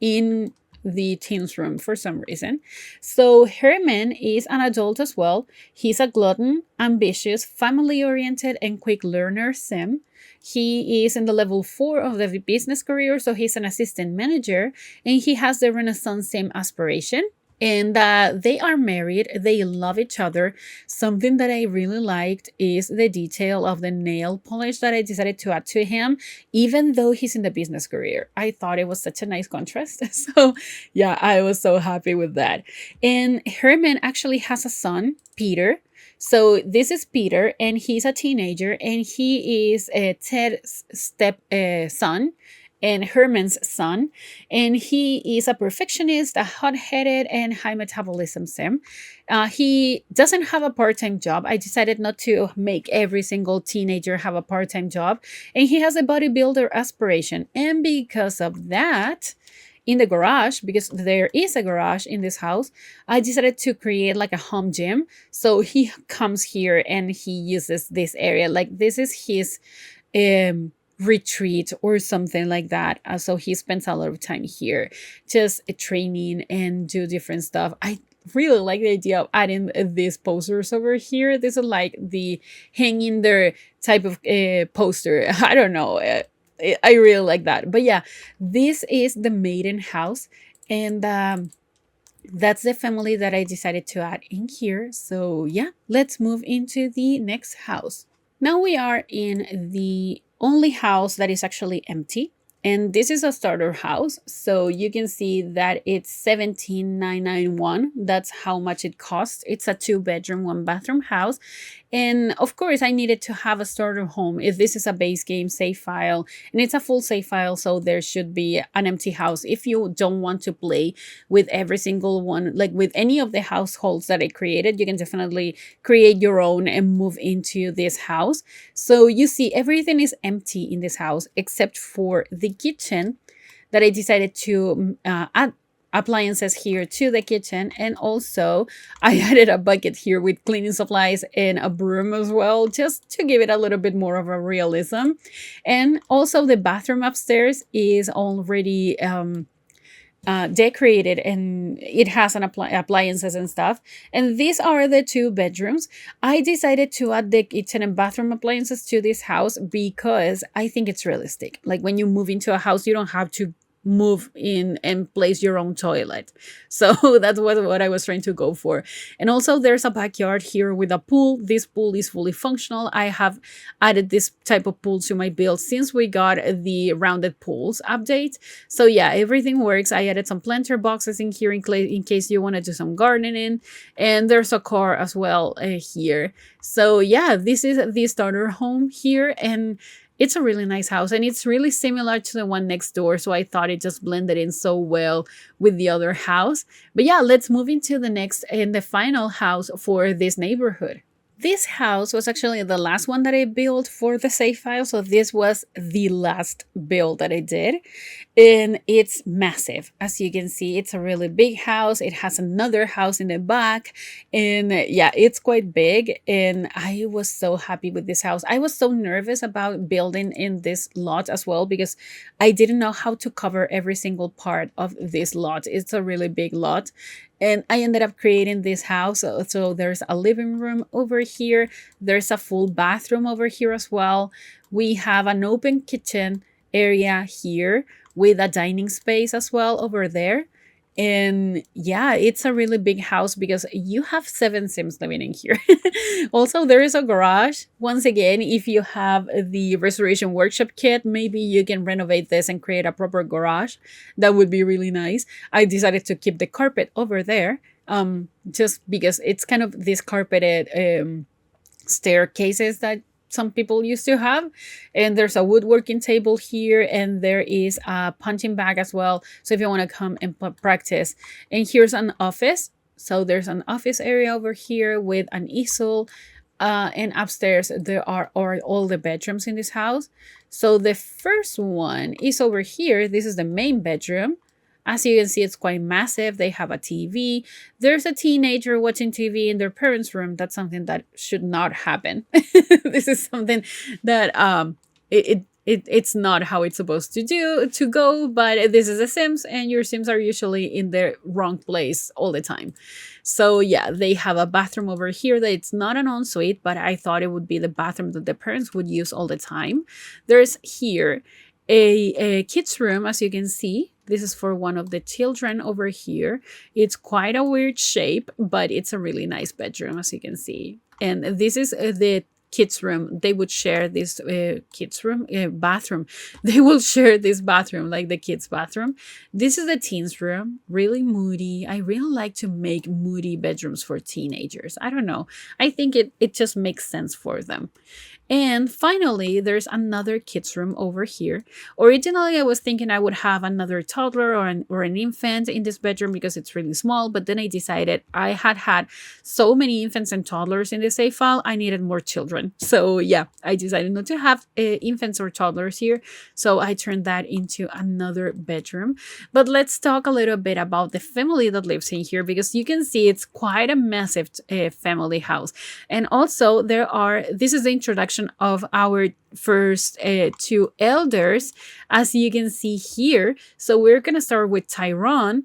in the teens room for some reason. So Herman is an adult as well. He's a glutton, ambitious, family-oriented, and quick learner sim. He is in the level 4 of the business career, so he's an assistant manager, and he has the Renaissance sim aspiration. And they are married. They love each other. Something that I really liked is the detail of the nail polish that I decided to add to him, even though he's in the business career. I thought it was such a nice contrast. So yeah, I was so happy with that. And Herman actually has a son, Peter. So this is Peter, and he's a teenager, and he is Ted's son and Herman's son, and he is a perfectionist, a hot-headed, and high metabolism sim. He doesn't have a part-time job. I decided not to make every single teenager have a part-time job, and he has a bodybuilder aspiration. And because of that, in the garage, because there is a garage in this house, I decided to create like a home gym. So he comes here and he uses this area. Like this is his retreat or something like that. So he spends a lot of time here just training and do different stuff. I really like the idea of adding these posters over here. This is like the hanging there type of poster. I don't know. I really like that. But yeah, this is the maiden house, and that's the family that I decided to add in here. So yeah, let's move into the next house. Now we are in the only house that is actually empty, and this is a starter house. So you can see that it's 17,991. That's how much it costs. It's a 2-bedroom, 1-bathroom house. And of course, I needed to have a starter home. If this is a base game save file, and it's a full save file, so there should be an empty house. If you don't want to play with every single one, like with any of the households that I created, you can definitely create your own and move into this house. So you see, everything is empty in this house except for the kitchen that I decided to add appliances here to the kitchen. And also I added a bucket here with cleaning supplies and a broom as well, just to give it a little bit more of a realism. And also the bathroom upstairs is already decorated, and it has an appliances and stuff. And these are the 2 bedrooms. I decided to add the kitchen and bathroom appliances to this house because I think it's realistic. Like when you move into a house, you don't have to move in and place your own toilet. So that's what I was trying to go for. And also there's a backyard here with a pool. This pool is fully functional. I have added this type of pool to my build since we got the rounded pools update. So yeah, everything works. I added some planter boxes in here in case you want to do some gardening. And there's a car as well here. So yeah, this is the starter home here, and it's a really nice house, and it's really similar to the one next door. So I thought it just blended in so well with the other house. But yeah, let's move into the next and the final house for this neighborhood. This house was actually the last one that I built for the save file. So this was the last build that I did. And it's massive. As you can see, it's a really big house. It has another house in the back. And yeah, it's quite big. And I was so happy with this house. I was so nervous about building in this lot as well, because I didn't know how to cover every single part of this lot. It's a really big lot. And I ended up creating this house. So there's a living room over here. There's a full bathroom over here as well. We have an open kitchen area here with a dining space as well over there. And yeah, it's a really big house because you have 7 Sims living in here. Also, there is a garage. Once again, if you have the Restoration Workshop kit, maybe you can renovate this and create a proper garage. That would be really nice. I decided to keep the carpet over there just because it's kind of this carpeted staircases that some people used to have. And there's a woodworking table here, and there is a punching bag as well, so if you want to come and practice. And here's an office. So there's an office area over here with an easel, and upstairs there are all the bedrooms in this house. So the first one is over here. This is the main bedroom. As you can see, it's quite massive. They have a TV. There's a teenager watching TV in their parents' room. That's something that should not happen. This is something that it's not how it's supposed to go, but this is a Sims, and your Sims are usually in the wrong place all the time. So yeah, they have a bathroom over here that it's not an ensuite, but I thought it would be the bathroom that the parents would use all the time. There's here a kids room, as you can see. This is for one of the children over here. It's quite a weird shape, but it's a really nice bedroom, as you can see. And this is the kids room. They would share this bathroom. They will share this bathroom, like the kids bathroom. This is the teens room, really moody. I really like to make moody bedrooms for teenagers. I don't know, I think it just makes sense for them. And finally, there's another kids room over here. Originally, I was thinking I would have another toddler or an infant in this bedroom because it's really small. But then I decided I had so many infants and toddlers in the save file, I needed more children. So yeah, I decided not to have infants or toddlers here. So I turned that into another bedroom. But let's talk a little bit about the family that lives in here, because you can see it's quite a massive family house. And also this is the introduction of our first 2 elders, as you can see here. So we're gonna start with Tyrone,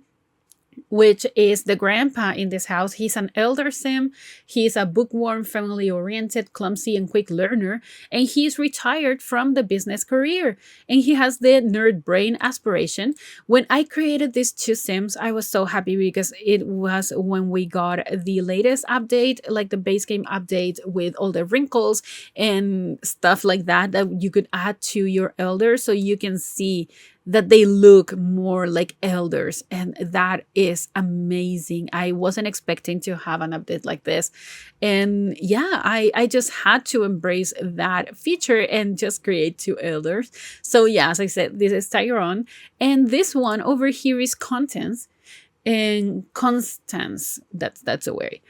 which is the grandpa in this house. He's an elder sim. He's a bookworm, family-oriented, clumsy, and quick learner. And he's retired from the business career. And he has the nerd brain aspiration. When I created these 2 sims, I was so happy because it was when we got the latest update, like the base game update with all the wrinkles and stuff like that you could add to your elder, so you can see that they look more like elders, and that is amazing. I wasn't expecting to have an update like this, and yeah, I just had to embrace that feature and just create 2 elders. So yeah, as I said, this is Tyrone, and this one over here is Contents. And Constance, that's a way.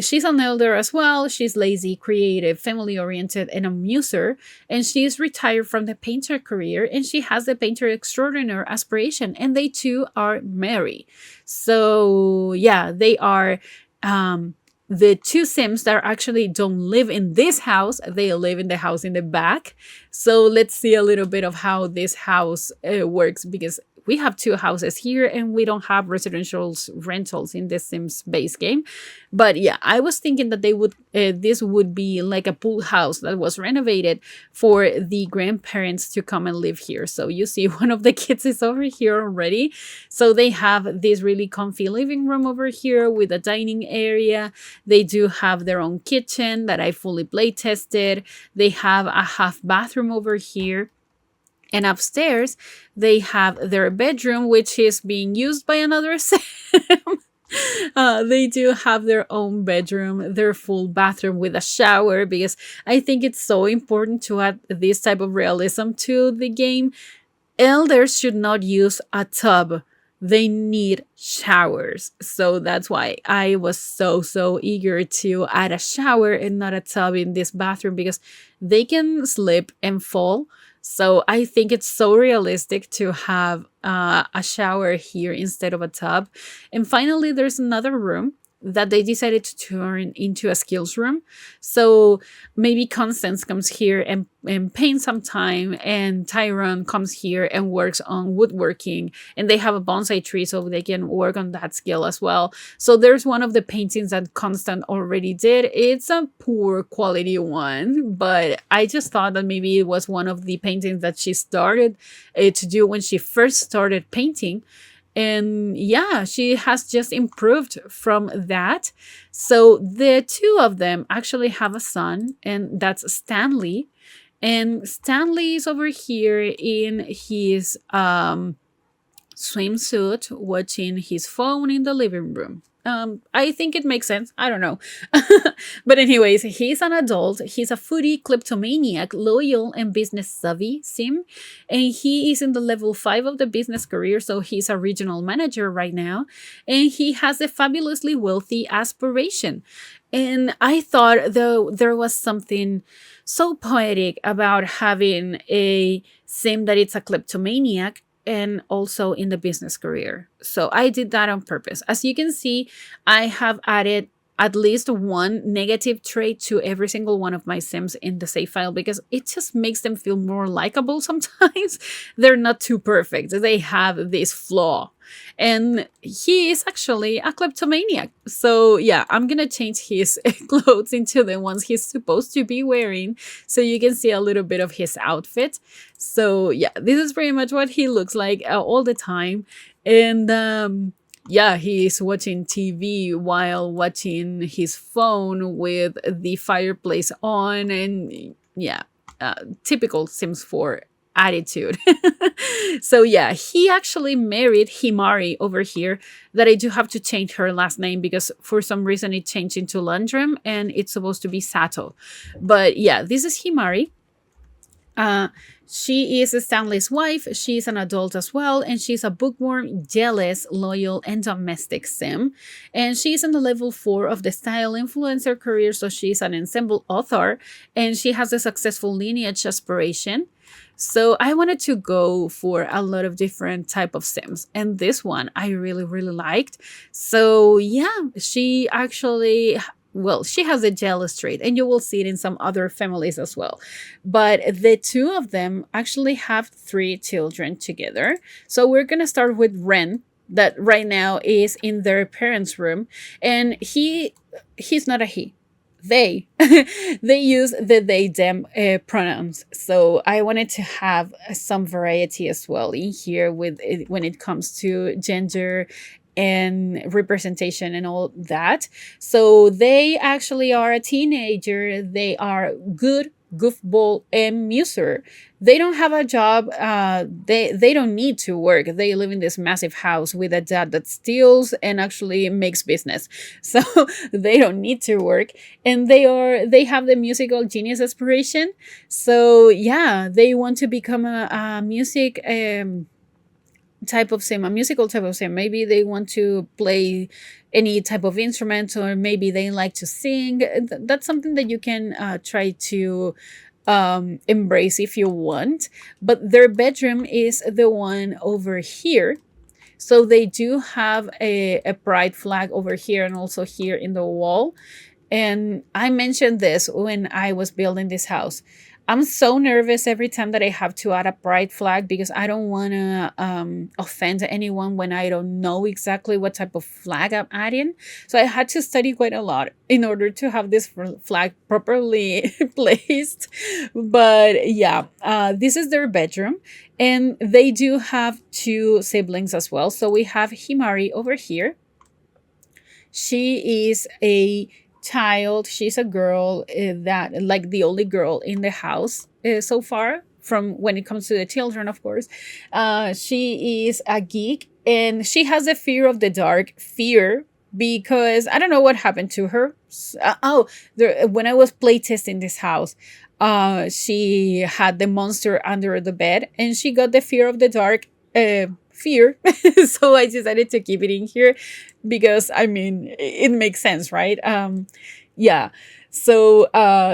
She's an elder as well. She's lazy, creative, family-oriented, and a muser. And she's retired from the painter career, and she has the painter extraordinaire aspiration. And they too are married. So yeah, they are the 2 sims that actually don't live in this house. They live in the house in the back. So let's see a little bit of how this house works, because we have two houses here and we don't have residential rentals in the Sims base game. But yeah, I was thinking that they would this would be like a pool house that was renovated for the grandparents to come and live here. So you see one of the kids is over here already. So they have this really comfy living room over here with a dining area. They do have their own kitchen that I fully play tested. They have a half bathroom over here. And upstairs, they have their bedroom, which is being used by another Sim. They do have their own bedroom, their full bathroom with a shower, because I think it's so important to add this type of realism to the game. Elders should not use a tub. They need showers. So that's why I was so eager to add a shower and not a tub in this bathroom, because they can slip and fall. So I think it's so realistic to have a shower here instead of a tub. And finally, there's another room that they decided to turn into a skills room. So maybe Constance comes here and paints some time, and Tyrone comes here and works on woodworking, and they have a bonsai tree so they can work on that skill as well. So there's one of the paintings that Constance already did. It's a poor quality one, but I just thought that maybe it was one of the paintings that she started to do when she first started painting. And yeah, she has just improved from that. So the two of them actually have a son, and that's Stanley. And Stanley is over here in his swimsuit watching his phone in the living room. I think it makes sense. I don't know. But anyways, he's an adult. He's a foodie, kleptomaniac, loyal, and business savvy Sim. And he is in the level 5 of the business career. So he's a regional manager right now. And he has a fabulously wealthy aspiration. And I thought, though, there was something so poetic about having a Sim that it's a kleptomaniac and also in the business career. So I did that on purpose. As you can see, I have added at least one negative trait to every single one of my Sims in the save file, because it just makes them feel more likable sometimes. They're not too perfect. They have this flaw. And he is actually a kleptomaniac. So yeah, I'm gonna change his clothes into the ones he's supposed to be wearing, so you can see a little bit of his outfit. So yeah, this is pretty much what he looks like all the time. And yeah, he is watching TV while watching his phone with the fireplace on. And yeah, typical Sims 4 attitude. So yeah, he actually married Himari over here, that I do have to change her last name because for some reason it changed into Landrum and it's supposed to be Sato. But yeah, this is Himari. She is Stanley's wife. She's an adult as well, and she's a bookworm, jealous, loyal, and domestic Sim. And she's in the level 4 of the style influencer career, so she's an ensemble author, and she has a successful lineage aspiration. So I wanted to go for a lot of different type of Sims, and this one I really liked. So yeah, she actually, well, she has a jealous trait, and you will see it in some other families as well. But the two of them actually have 3 children together. So we're going to start with Ren, that right now is in their parents' room. And he's not a he. They use the they them pronouns. So I wanted to have some variety as well in here with it, when it comes to gender and representation and all that. So they actually are a teenager. They are good, goofball, and muser. They don't have a job. They don't need to work. They live in this massive house with a dad that steals and actually makes business. So they don't need to work. And they have the musical genius aspiration. So yeah, they want to become a music type of Sim, a musical type of Sim. Maybe they want to play any type of instrument, or maybe they like to sing. That's something that you can try to embrace if you want. But their bedroom is the one over here. So they do have a pride flag over here and also here in the wall. And I mentioned this when I was building this house. I'm so nervous every time that I have to add a pride flag because I don't want to offend anyone when I don't know exactly what type of flag I'm adding. So I had to study quite a lot in order to have this flag properly placed. But yeah, this is their bedroom. And they do have two siblings as well. So we have Himari over here. She is a child. She's a girl that, like, the only girl in the house so far, from when it comes to the children, of course. She is a geek and she has a fear of the dark. Fear because I don't know what happened to her. When I was playtesting this house, she had the monster under the bed and she got the fear of the dark. Fear. So I decided to keep it in here because I mean it makes sense, right? Yeah. So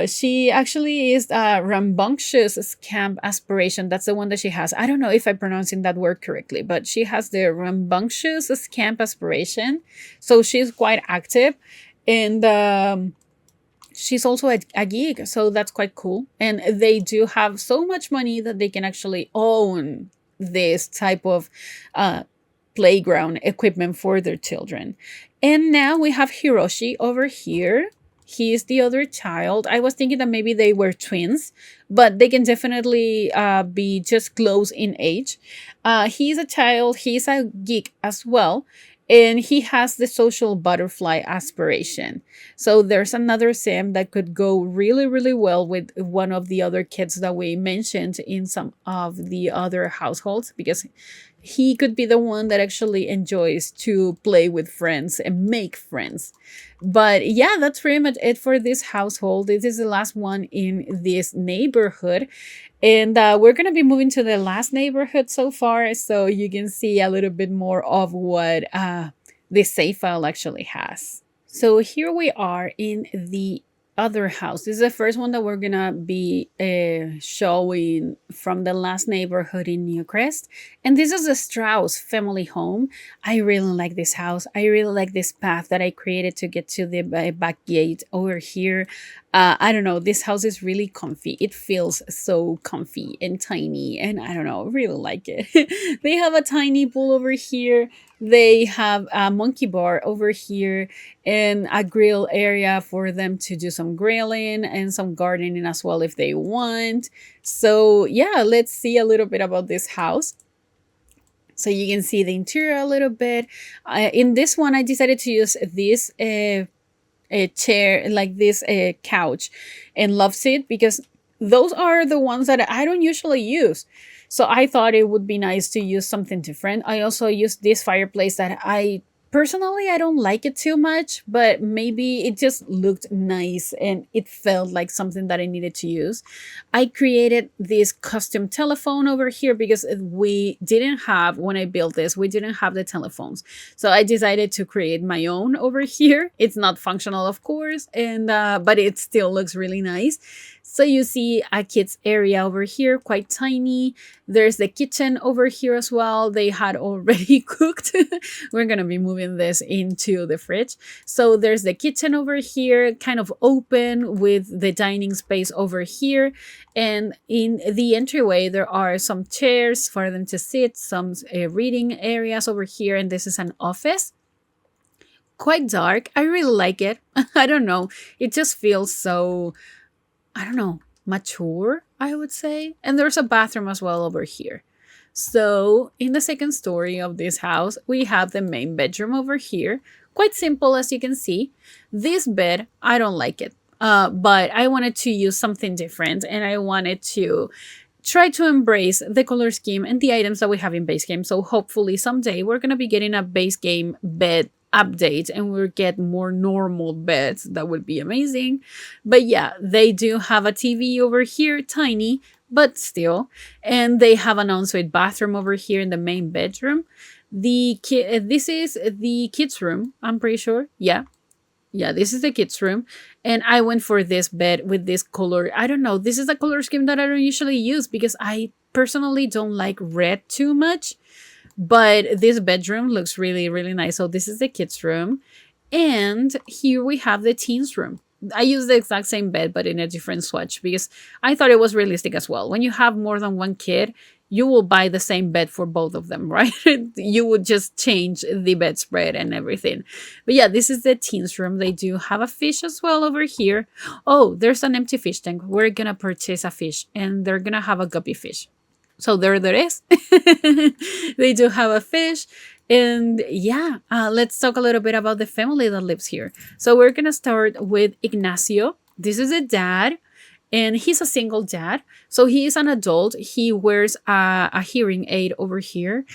she actually is rambunctious scamp aspiration. That's the one that she has. I don't know if I'm pronouncing that word correctly, but she has the rambunctious scamp aspiration. So she's quite active, and she's also a geek, so that's quite cool. And they do have so much money that they can actually own this type of playground equipment for their children. And now we have Hiroshi over here. He is the other child. I was thinking that maybe they were twins, but they can definitely be just close in age. He's a child. He's a geek as well. And he has the social butterfly aspiration. So there's another sim that could go really, really well with one of the other kids that we mentioned in some of the other households, because he could be the one that actually enjoys to play with friends and make friends. But yeah, that's pretty much it for this household. This is the last one in this neighborhood. And we're going to be moving to the last neighborhood so far, so you can see a little bit more of what this save file actually has. So here we are in the other house. This is the first one that we're gonna be showing from the last neighborhood in Newcrest. And this is the Strauss family home. I really like this house. I really like this path that I created to get to the back gate over here. I don't know, this house is really comfy. It feels so comfy and tiny, and I don't know, really like it. They have a tiny pool over here. They have a monkey bar over here and a grill area for them to do some grilling and some gardening as well if they want. So yeah, let's see a little bit about this house. So you can see the interior a little bit. In this one, I decided to use this a chair, like this couch and love seat, because those are the ones that I don't usually use. So I thought it would be nice to use something different. I also used this fireplace that personally, I don't like it too much, but maybe it just looked nice and it felt like something that I needed to use. I created this custom telephone over here because we didn't have, when I built this, we didn't have the telephones. So I decided to create my own over here. It's not functional, of course, and but it still looks really nice. So you see a kids area over here, quite tiny. There's the kitchen over here as well. They had already cooked. We're going to be moving this into the fridge. So there's the kitchen over here, kind of open with the dining space over here. And in the entryway, there are some chairs for them to sit, some reading areas over here. And this is an office. Quite dark. I really like it. I don't know. It just feels so, I don't know, mature, I would say. And there's a bathroom as well over here. So in the second story of this house, we have the main bedroom over here. Quite simple, as you can see. This bed, I don't like it. But I wanted to use something different, and I wanted to try to embrace the color scheme and the items that we have in base game. So hopefully someday we're going to be getting a base game bed update and we'll get more normal beds. That would be amazing. But yeah, they do have a TV over here, tiny, but still. And they have an ensuite bathroom over here in the main bedroom. This is the kids' room, I'm pretty sure. Yeah, this is the kids' room. And I went for this bed with this color. I don't know. This is a color scheme that I don't usually use because I personally don't like red too much. But this bedroom looks really, really nice. So this is the kids' room. And here we have the teens' room. I used the exact same bed, but in a different swatch because I thought it was realistic as well. When you have more than one kid, you will buy the same bed for both of them, right? You would just change the bedspread and everything. But yeah, this is the teens room. They do have a fish as well over here. Oh, there's an empty fish tank. We're gonna purchase a fish, and they're gonna have a guppy fish. So there is. They do have a fish. And yeah, let's talk a little bit about the family that lives here. So we're going to start with Ignacio. This is a dad, and he's a single dad. So he is an adult. He wears a hearing aid over here.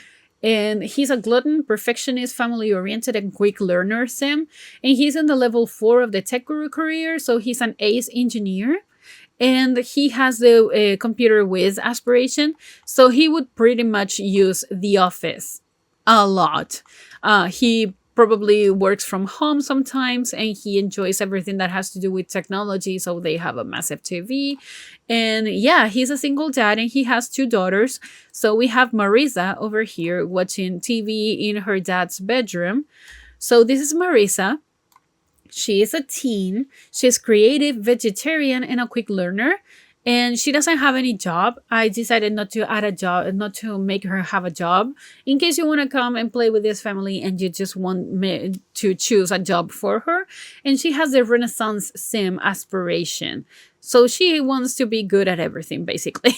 And he's a glutton, perfectionist, family-oriented, and quick learner sim. And he's in the level 4 of the Tech Guru career. So he's an ace engineer. And he has the computer whiz aspiration. So he would pretty much use the office a lot. He probably works from home sometimes, and he enjoys everything that has to do with technology. So they have a massive TV. And yeah, he's a single dad, and he has 2 daughters. So we have Marisa over here watching TV in her dad's bedroom. So this is Marisa. She is a teen. She's creative, vegetarian, and a quick learner. And she doesn't have any job. I decided not to add a job, not to make her have a job. In case you want to come and play with this family and you just want me to choose a job for her. And she has the Renaissance sim aspiration. So she wants to be good at everything, basically.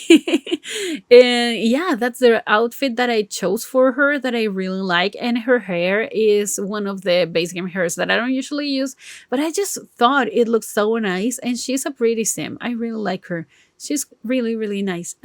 And yeah, that's the outfit that I chose for her that I really like. And her hair is one of the base game hairs that I don't usually use. But I just thought it looked so nice. And she's a pretty sim. I really like her. She's really, really nice.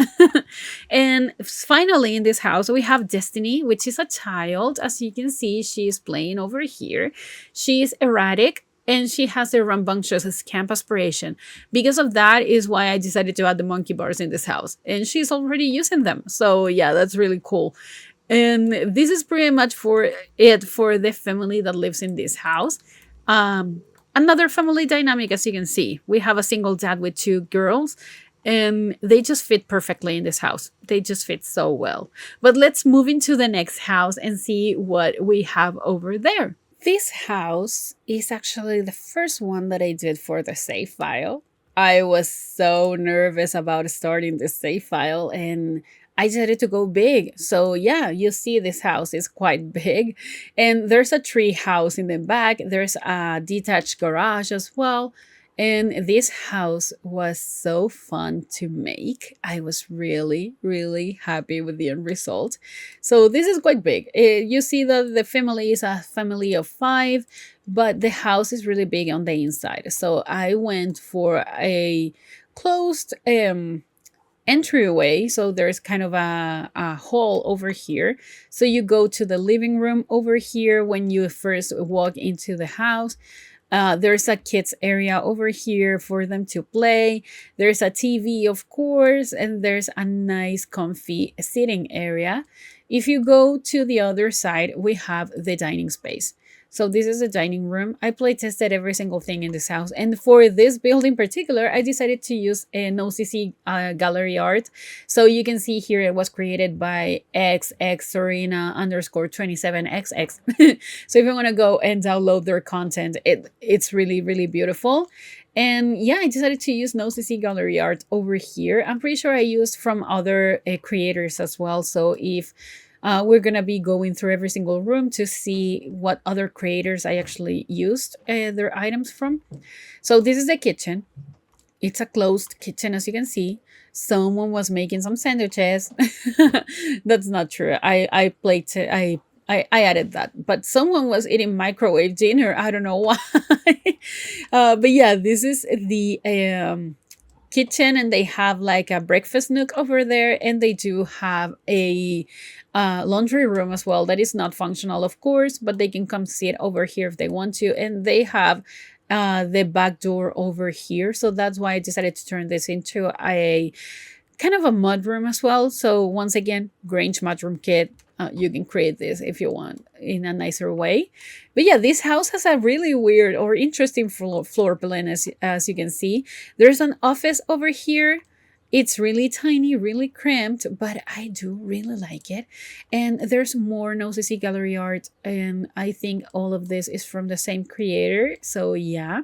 And finally, in this house, we have Destiny, which is a child. As you can see, she's playing over here. She's erratic. And she has a rambunctious camp aspiration. Because of that is why I decided to add the monkey bars in this house. And she's already using them. So yeah, that's really cool. And this is pretty much for the family that lives in this house. Another family dynamic, as you can see. We have a single dad with 2 girls. And they just fit perfectly in this house. They just fit so well. But let's move into the next house and see what we have over there. This house is actually the first one that I did for the save file. I was so nervous about starting the save file, and I decided to go big. So yeah, you see this house is quite big, and there's a tree house in the back. There's a detached garage as well. And this house was so fun to make. I was really, really happy with the end result. So this is quite big. You see that the family is a family of 5, but the house is really big on the inside. So I went for a closed entryway. So there's kind of a hall over here. So you go to the living room over here when you first walk into the house. There's a kids area over here for them to play. There's a TV, of course, and there's a nice comfy sitting area. If you go to the other side, we have the dining space. So this is a dining room. I play tested every single thing in this house. And for this build in particular, I decided to use a NoCC gallery art. So you can see here it was created by XX_Serena_27XX. So if you want to go and download their content, it's really, really beautiful. And yeah, I decided to use NoCC gallery art over here. I'm pretty sure I used from other creators as well. So if we're going to be going through every single room to see what other creators I actually used their items from. So this is the kitchen. It's a closed kitchen, as you can see. Someone was making some sandwiches. That's not true. I added that. But someone was eating microwave dinner. I don't know why. But yeah, this is the kitchen, and they have like a breakfast nook over there, and they do have a laundry room as well that is not functional, of course, but they can come sit over here if they want to. And they have the back door over here, so that's why I decided to turn this into a kind of a mudroom as well. So once again, Grange mudroom kit. You can create this if you want in a nicer way. But yeah, this house has a really weird or interesting floor plan, as you can see. There's an office over here. It's really tiny, really cramped, but I do really like it. And there's more NoCC gallery art, and I think all of this is from the same creator. So yeah.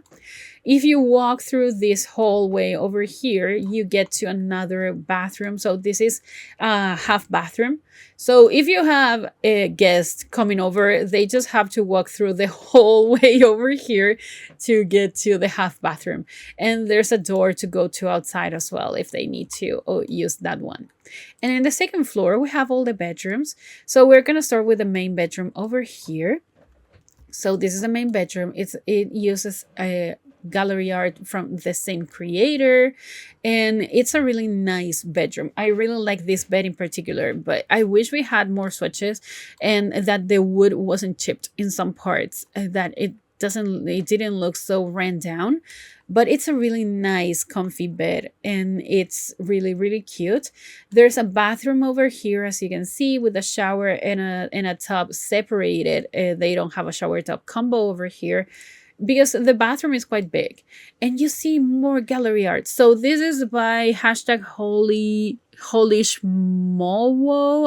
If you walk through this hallway over here, you get to another bathroom. So this is a half bathroom. So if you have a guest coming over, they just have to walk through the hallway over here to get to the half bathroom. And there's a door to go to outside as well if they need to use that one. And in the second floor, we have all the bedrooms. So we're going to start with the main bedroom over here. So this is the main bedroom. It uses a gallery art from the same creator, and it's a really nice bedroom. I really like this bed in particular, but I wish we had more swatches and that the wood wasn't chipped in some parts, that it didn't look so ran down. But it's a really nice comfy bed, and it's really, really cute. There's a bathroom over here, as you can see, with a shower and a tub separated. They don't have a shower tub combo over here because the bathroom is quite big. And you see more gallery art. So this is by hashtag Holishmowo.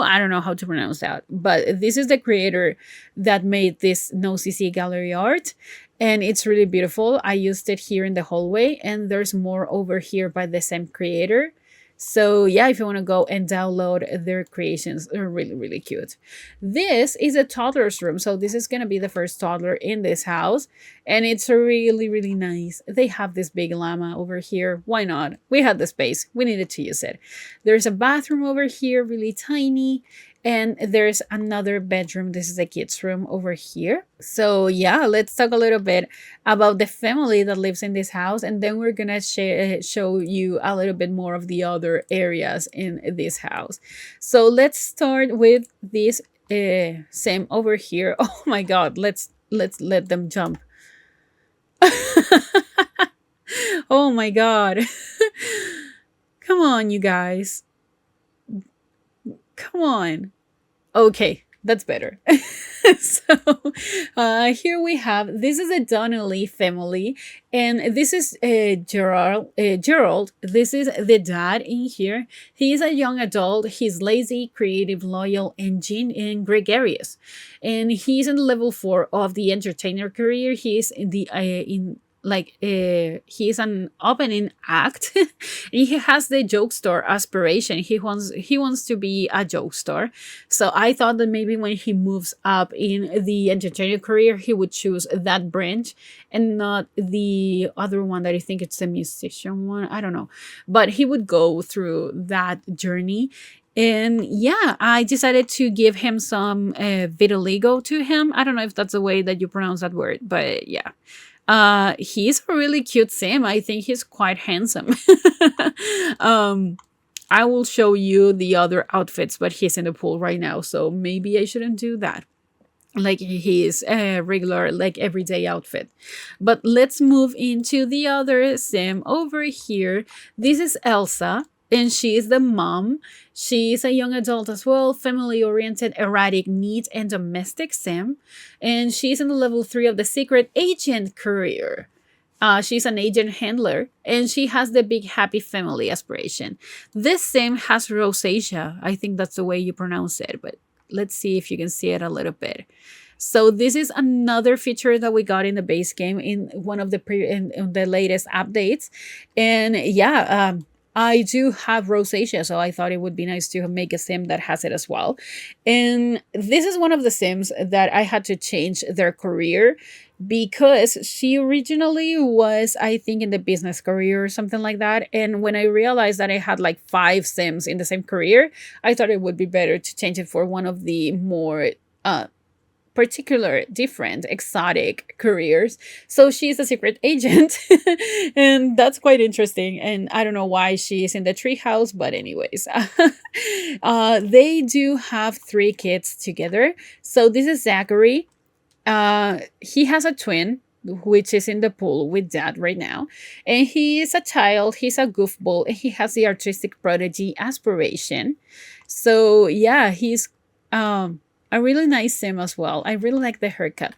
I don't know how to pronounce that, but this is the creator that made this no CC gallery art, and it's really beautiful. I used it here in the hallway, and there's more over here by the same creator. So yeah, if you want to go and download their creations, they're really, really cute. This is a toddler's room. So this is going to be the first toddler in this house. And it's really, really nice. They have this big llama over here. Why not? We had the space. We needed to use it. There's a bathroom over here, really tiny. And there's another bedroom. This is a kid's room over here. So yeah, let's talk a little bit about the family that lives in this house. And then we're going to show you a little bit more of the other areas in this house. So let's start with this sim over here. Oh my God, let's let them jump. Oh my God. Come on, you guys. Come on. Okay, that's better. So here we have, this is a Donnelly family, and this is Gerald. This is the dad in here. He is a young adult. He's lazy, creative, loyal, and gregarious. And he's in level 4 of the entertainer career. He is in the he's an opening act. He has the jokester aspiration. He wants to be a jokester. So I thought that maybe when he moves up in the entertainer career, he would choose that branch and not the other one that I think it's the musician one. I don't know, but he would go through that journey. And yeah, I decided to give him some vitiligo to him. I don't know if that's the way that you pronounce that word, but yeah. He's a really cute sim. I think he's quite handsome. I will show you the other outfits, but he's in the pool right now, so maybe I shouldn't do that. Like his regular, like everyday outfit. But let's move into the other sim over here. This is Elsa, and she is the mom. She's a young adult as well, family-oriented, erratic, neat, and domestic sim. And she's in the level 3 of the secret agent career. She's an agent handler, and she has the big happy family aspiration. This sim has rosacea. I think that's the way you pronounce it, but let's see if you can see it a little bit. So this is another feature that we got in the base game in one of the in the latest updates. And yeah, I do have rosacea, so I thought it would be nice to make a sim that has it as well. And this is one of the sims that I had to change their career because she originally was, I think, in the business career or something like that. And when I realized that I had like 5 sims in the same career, I thought it would be better to change it for one of the more particular, different, exotic careers. So she's a secret agent, and that's quite interesting. And I don't know why she's in the treehouse, but anyways, they do have 3 kids together. So this is Zachary. He has a twin, which is in the pool with dad right now. And he is a child, he's a goofball, and he has the artistic prodigy aspiration. So yeah, he's a really nice sim as well. I really like the haircut.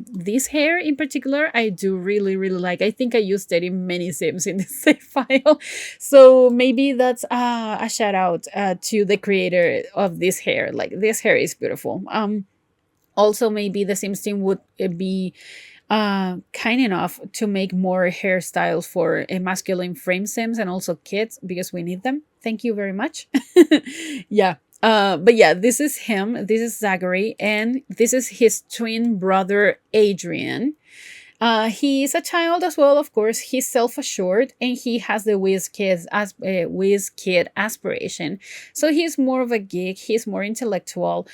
This hair in particular, I do really, really like. I think I used it in many sims in the save file. So maybe that's a shout out to the creator of this hair. Like, this hair is beautiful. Also, maybe the Sims team would be kind enough to make more hairstyles for masculine frame sims and also kids because we need them. Thank you very much. Yeah. But yeah, this is him. This is Zachary, and this is his twin brother, Adrian. He is a child as well, of course. He's self-assured and he has the whiz kid aspiration. So he's more of a geek. He's more intellectual.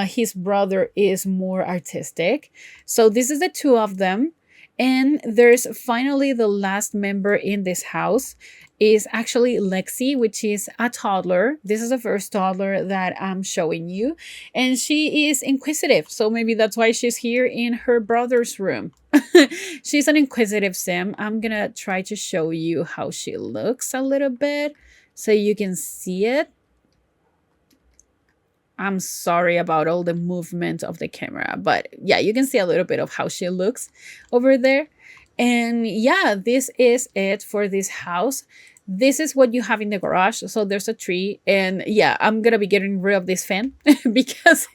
His brother is more artistic. So this is the two of them. And there's finally the last member in this house is actually Lexi, which is a toddler. This is the first toddler that I'm showing you. And she is inquisitive. So maybe that's why she's here in her brother's room. She's an inquisitive sim. I'm going to try to show you how she looks a little bit so you can see it. I'm sorry about all the movement of the camera, but yeah, you can see a little bit of how she looks over there. And yeah, this is it for this house. This is what you have in the garage. So there's a tree, and yeah, I'm gonna be getting rid of this fan because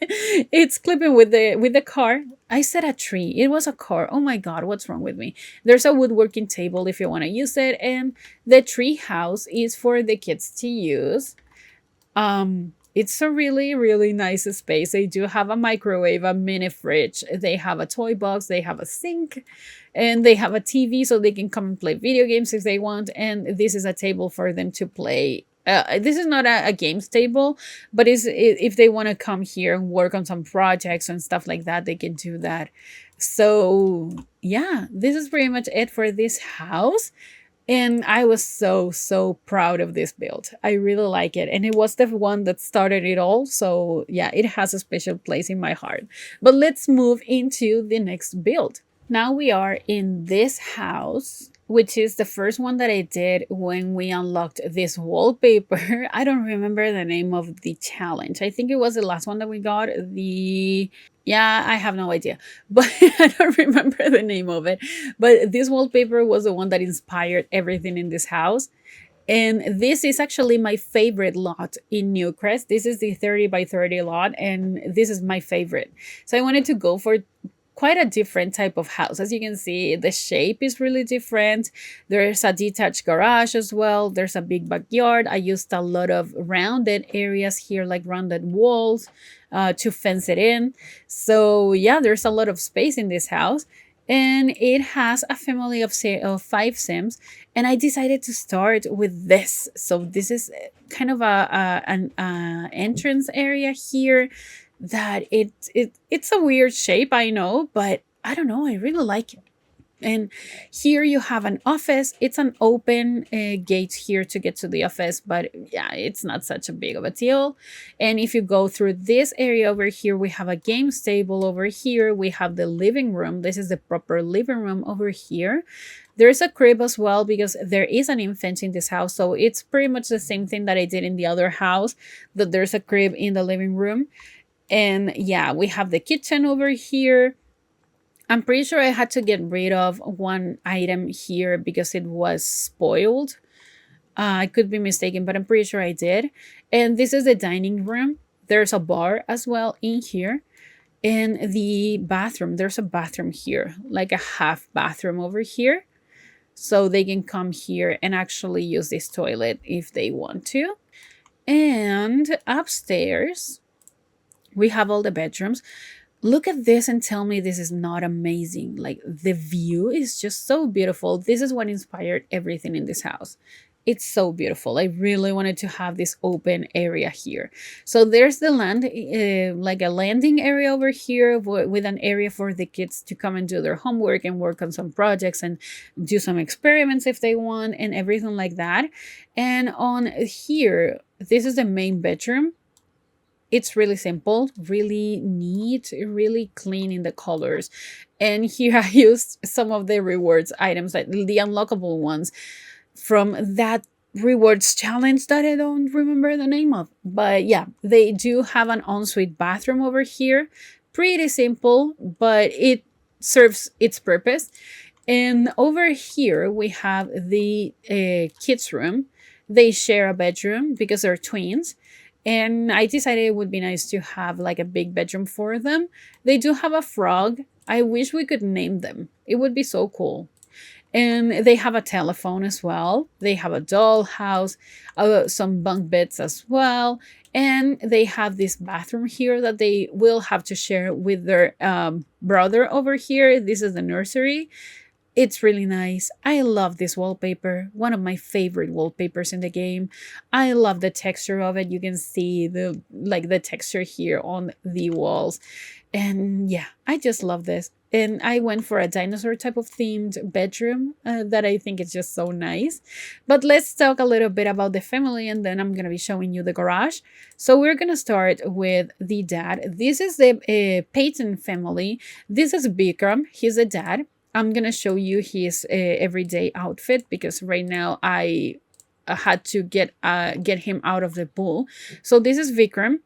it's clipping with the car. I said a tree. It was a car. Oh my god, what's wrong with me? There's a woodworking table if you want to use it, and the tree house is for the kids to use. It's a really, really nice space. They do have a microwave, a mini fridge. They have a toy box. They have a sink. And they have a TV so they can come and play video games if they want. And this is a table for them to play. This is not a games table, but if they want to come here and work on some projects and stuff like that, they can do that. So yeah, this is pretty much it for this house. And I was so proud of this build. I really like it. And it was the one that started it all. So yeah, it has a special place in my heart. But let's move into the next build. Now we are in this house, which is the first one that I did when we unlocked this wallpaper. I don't remember the name of the challenge. I think it was the last one that we got. Yeah, I have no idea, but I don't remember the name of it. But this wallpaper was the one that inspired everything in this house. And this is actually my favorite lot in Newcrest. This is the 30 by 30 lot, and this is my favorite. So I wanted to go for quite a different type of house. As you can see, the shape is really different. There's a detached garage as well. There's a big backyard. I used a lot of rounded areas here, like rounded walls, to fence it in. So yeah, there's a lot of space in this house. And it has a family of 5 Sims. And I decided to start with this. So this is kind of an entrance area here that it's a weird shape, I know, but I don't know, I really like it. And here you have an office. It's an open gate here to get to the office, but yeah, it's not such a big of a deal. And if you go through this area over here, we have a games table over here. We have the living room. This is the proper living room over here. There's a crib as well because there is an infant in this house. So it's pretty much the same thing that I did in the other house, that there's a crib in the living room. And yeah, we have the kitchen over here. I'm pretty sure I had to get rid of one item here because it was spoiled. I could be mistaken, but I'm pretty sure I did. And this is the dining room. There's a bar as well in here. And the bathroom, there's a bathroom here, like a half bathroom over here. So they can come here and actually use this toilet if they want to. And upstairs, we have all the bedrooms. Look at this and tell me this is not amazing. Like, the view is just so beautiful. This is what inspired everything in this house. It's so beautiful. I really wanted to have this open area here. So there's the land, like a landing area over here with an area for the kids to come and do their homework and work on some projects and do some experiments if they want and everything like that. And on here, this is the main bedroom. It's really simple, really neat, really clean in the colors. And here I used some of the rewards items, like the unlockable ones from that rewards challenge that I don't remember the name of. But yeah, they do have an ensuite bathroom over here. Pretty simple, but it serves its purpose. And over here, we have the kids' room. They share a bedroom because they're twins. And I decided it would be nice to have like a big bedroom for them. They do have a frog I wish we could name them. It would be so cool. And they have a telephone as well. They have a dollhouse, some bunk beds as well. And they have this bathroom here that they will have to share with their brother over here. This is the nursery. It's really nice. I love this wallpaper. One of my favorite wallpapers in the game. I love the texture of it. You can see the texture here on the walls. And yeah, I just love this. And I went for a dinosaur type of themed bedroom that I think is just so nice. But let's talk a little bit about the family, and then I'm going to be showing you the garage. So we're going to start with the dad. This is the Peyton family. This is Bikram. He's the dad. I'm going to show you his everyday outfit because right now I had to get him out of the pool. So this is Vikram.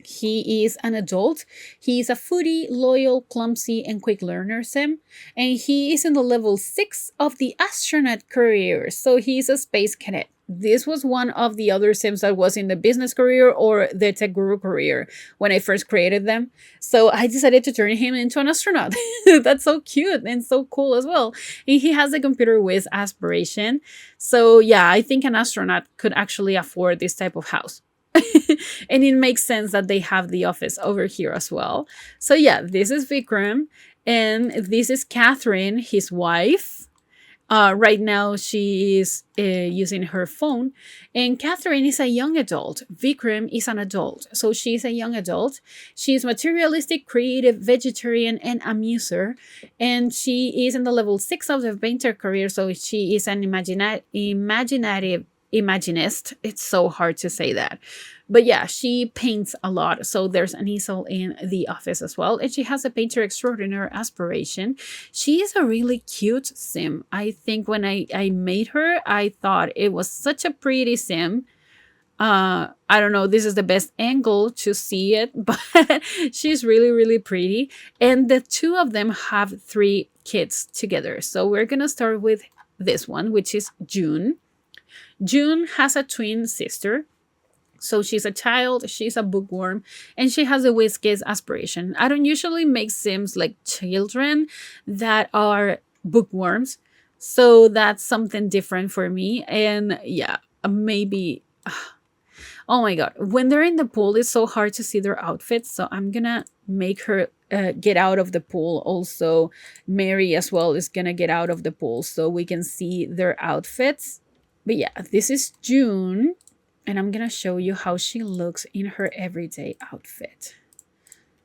He is an adult. He is a foodie, loyal, clumsy, and quick learner sim. And he is in the level 6 of the astronaut career. So he's a space cadet. This was one of the other sims that was in the business career or the tech guru career when I first created them. So I decided to turn him into an astronaut. That's so cute and so cool as well. And he has a computer whiz aspiration. So yeah, I think an astronaut could actually afford this type of house. And it makes sense that they have the office over here as well. So yeah, this is Vikram, and this is Catherine, his wife. Right now she is using her phone, and Catherine is a young adult. Vikram is an adult, so she's a young adult. She's materialistic, creative, vegetarian, and amuser, and she is in the level 6 of the painter career. So she is an imaginative imaginist. It's so hard to say that. But yeah, she paints a lot. So there's an easel in the office as well. And she has a painter extraordinaire aspiration. She is a really cute sim. I think when I made her, I thought it was such a pretty sim. I don't know, this is the best angle to see it, but she's really, really pretty. And the two of them have 3 kids together. So we're going to start with this one, which is June. June has a twin sister. So she's a child, she's a bookworm, and she has a whiskey's aspiration. I don't usually make sims like children that are bookworms. So that's something different for me. And yeah, maybe... Oh my god, when they're in the pool, it's so hard to see their outfits. So I'm gonna make her get out of the pool. Also, Mary as well is gonna get out of the pool so we can see their outfits. But yeah, this is June, and I'm gonna show you how she looks in her everyday outfit.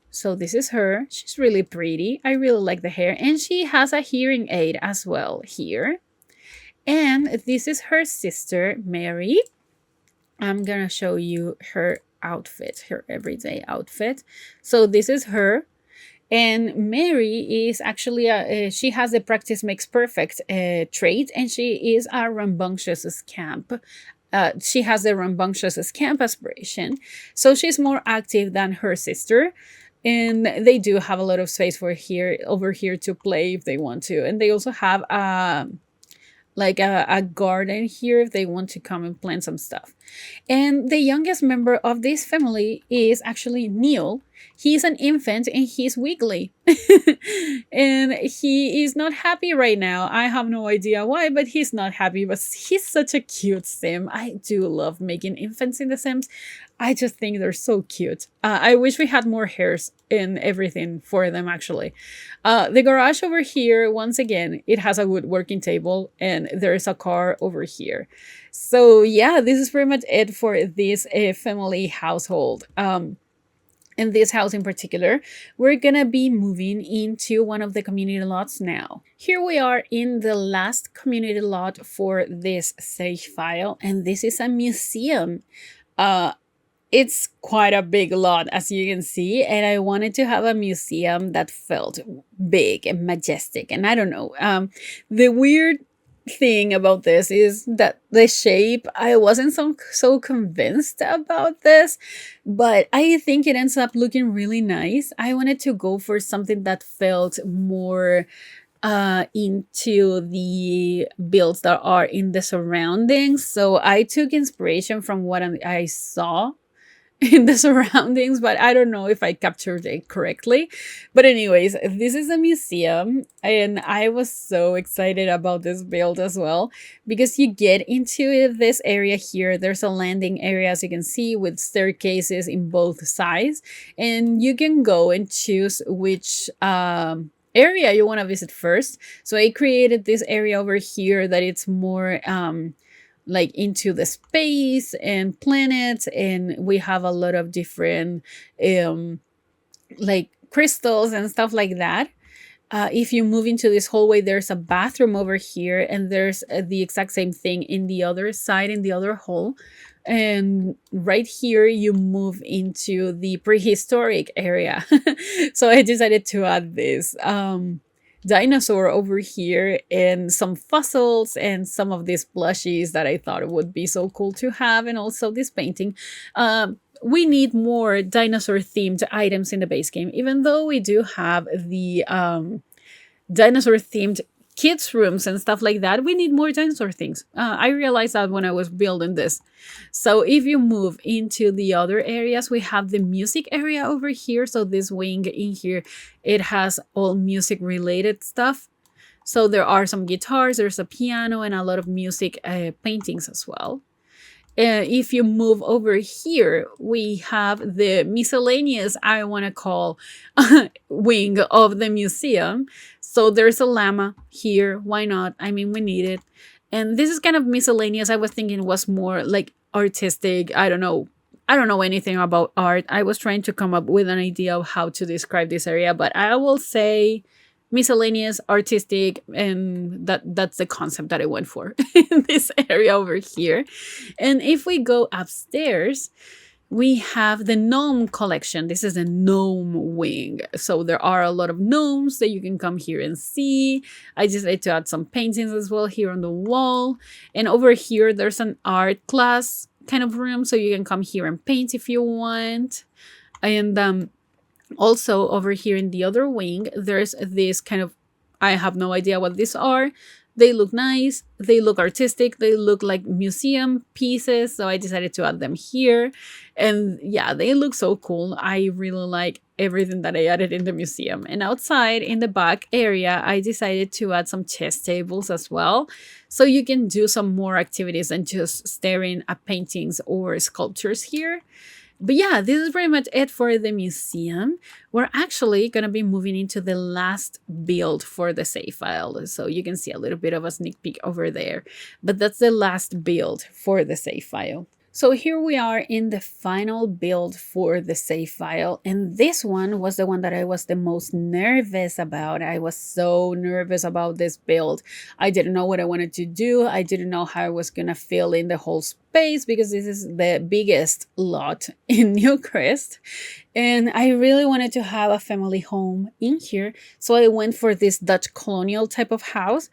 So this is her. She's really pretty. I really like the hair, and she has a hearing aid as well here. And this is her sister, Mary. I'm gonna show you her outfit, her everyday outfit. So this is her. And Mary is actually, she has the practice makes perfect trait, and she is a rambunctious scamp. She has the rambunctious scamp aspiration. So she's more active than her sister. And they do have a lot of space for over here to play if they want to. And they also have like a garden here if they want to come and plant some stuff. And the youngest member of this family is actually Neil. He's an infant and he's wiggly. And he is not happy right now. I have no idea why, but he's not happy. But he's such a cute sim. I do love making infants in the Sims. I just think they're so cute. I wish we had more hairs and everything for them, actually. The garage over here, once again, it has a woodworking table, and there's a car over here. So yeah, this is pretty much it for this family household. In this house in particular, we're gonna be moving into one of the community lots now. Here we are in the last community lot for this save file, and this is a museum. It's quite a big lot, as you can see, and I wanted to have a museum that felt big and majestic. And I don't know, the weird thing about this is that the shape, I wasn't so convinced about this, but I think it ends up looking really nice. I wanted to go for something that felt more into the builds that are in the surroundings. So I took inspiration from what I saw in the surroundings, but I don't know if I captured it correctly. But anyways, this is a museum, and I was so excited about this build as well, because you get into this area here. There's a landing area, as you can see, with staircases in both sides, and you can go and choose which area you want to visit first. So I created this area over here that it's more like into the space and planets, and we have a lot of different like crystals and stuff like that. If you move into this hallway, there's a bathroom over here, and there's the exact same thing in the other side, in the other hall. And right here, you move into the prehistoric area. So I decided to add this dinosaur over here, and some fossils, and some of these plushies that I thought would be so cool to have, and also this painting. We need more dinosaur themed items in the base game, even though we do have the dinosaur themed kids rooms and stuff like that. We need more dinosaur things. I realized that when I was building this. So if you move into the other areas, we have the music area over here. So this wing in here, it has all music related stuff. So there are some guitars, there's a piano, and a lot of music paintings as well. If you move over here, we have the miscellaneous, I want to call, wing of the museum. So there's a llama here. Why not? I mean, we need it. And this is kind of miscellaneous. I was thinking it was more like artistic. I don't know. I don't know anything about art. I was trying to come up with an idea of how to describe this area, but I will say miscellaneous, artistic, and that's the concept that I went for in this area over here. And if we go upstairs, we have the gnome collection. This is a gnome wing. So there are a lot of gnomes that you can come here and see. I just like to add some paintings as well here on the wall. And over here, there's an art class kind of room. So you can come here and paint if you want. And also over here in the other wing, there's this kind of, I have no idea what these are. They look nice. They look artistic. They look like museum pieces. So I decided to add them here. And yeah, they look so cool. I really like everything that I added in the museum. And outside in the back area, I decided to add some chess tables as well. So you can do some more activities than just staring at paintings or sculptures here. But yeah, this is pretty much it for the museum. We're actually going to be moving into the last build for the save file. So you can see a little bit of a sneak peek over there. But that's the last build for the save file. So here we are in the final build for the save file, and this one was the one that I was the most nervous about. I was so nervous about this build. I didn't know what I wanted to do. I didn't know how I was gonna fill in the whole space, because this is the biggest lot in Newcrest, and I really wanted to have a family home in here. So I went for this Dutch colonial type of house.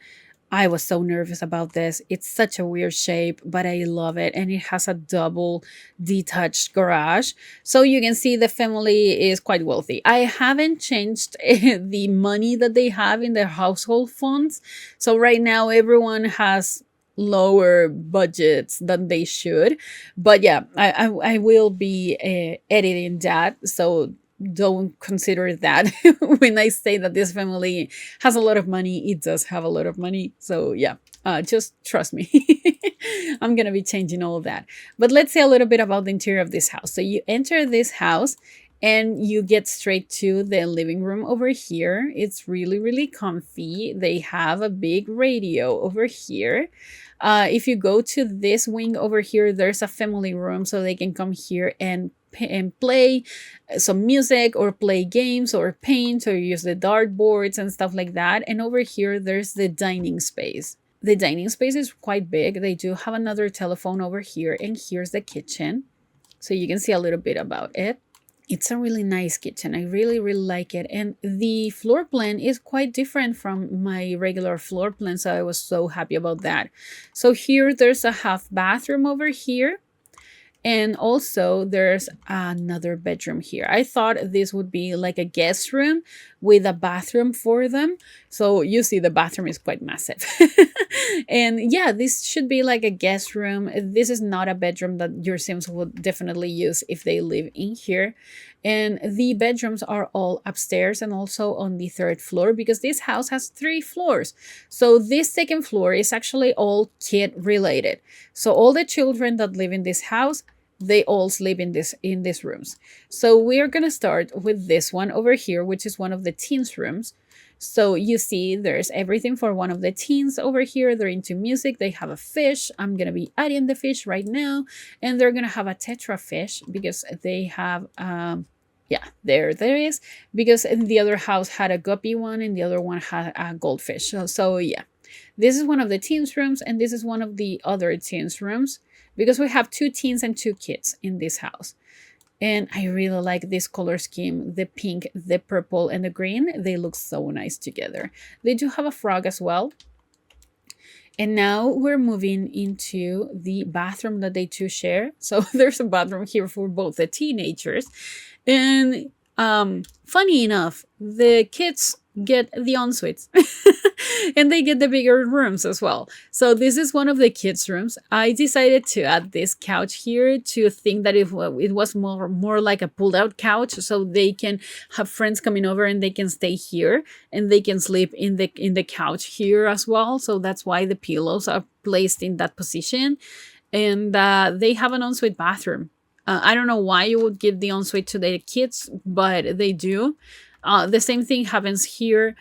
I was so nervous about this. It's such a weird shape, but I love it. And it has a double detached garage. So you can see the family is quite wealthy. I haven't changed the money that they have in their household funds. So right now everyone has lower budgets than they should. But yeah, I will be editing that. So don't consider that when I say that this family has a lot of money. It does have a lot of money. So yeah, just trust me. I'm gonna be changing all of that. But let's say a little bit about the interior of this house. So you enter this house and you get straight to the living room over here. It's really, really comfy. They have a big radio over here. If you go to this wing over here, there's a family room, so they can come here and play some music or play games or paint or use the dartboards and stuff like that. And over here, there's the dining space. The dining space is quite big. They do have another telephone over here, and here's the kitchen. So you can see a little bit about it. It's a really nice kitchen. I really, really like it. And the floor plan is quite different from my regular floor plan. So I was so happy about that. So here there's a half bathroom over here. And also there's another bedroom here. I thought this would be like a guest room with a bathroom for them. So you see the bathroom is quite massive. And yeah, this should be like a guest room. This is not a bedroom that your Sims would definitely use if they live in here. And the bedrooms are all upstairs and also on the third floor, because this house has 3 floors. So this second floor is actually all kid related. So all the children that live in this house, they all sleep in these rooms. So we're gonna start with this one over here, which is one of the teens rooms. So you see there's everything for one of the teens over here. They're into music. They have a fish. I'm gonna be adding the fish right now, and they're gonna have a tetra fish because they have yeah, there is, because the other house had a guppy one and the other one had a goldfish. So yeah, this is one of the teens rooms, and this is one of the other teens rooms, because we have 2 teens and 2 kids in this house. And I really like this color scheme, the pink, the purple, and the green. They look so nice together. They do have a frog as well. And now we're moving into the bathroom that they two share. So there's a bathroom here for both the teenagers. And funny enough, the kids get the ensuites and they get the bigger rooms as well. So this is one of the kids' rooms. I decided to add this couch here to think that it was more like a pulled out couch, so they can have friends coming over and they can stay here and they can sleep in the couch here as well. So that's why the pillows are placed in that position. And they have an ensuite bathroom. I don't know why you would give the ensuite to the kids, but they do. The same thing happens here.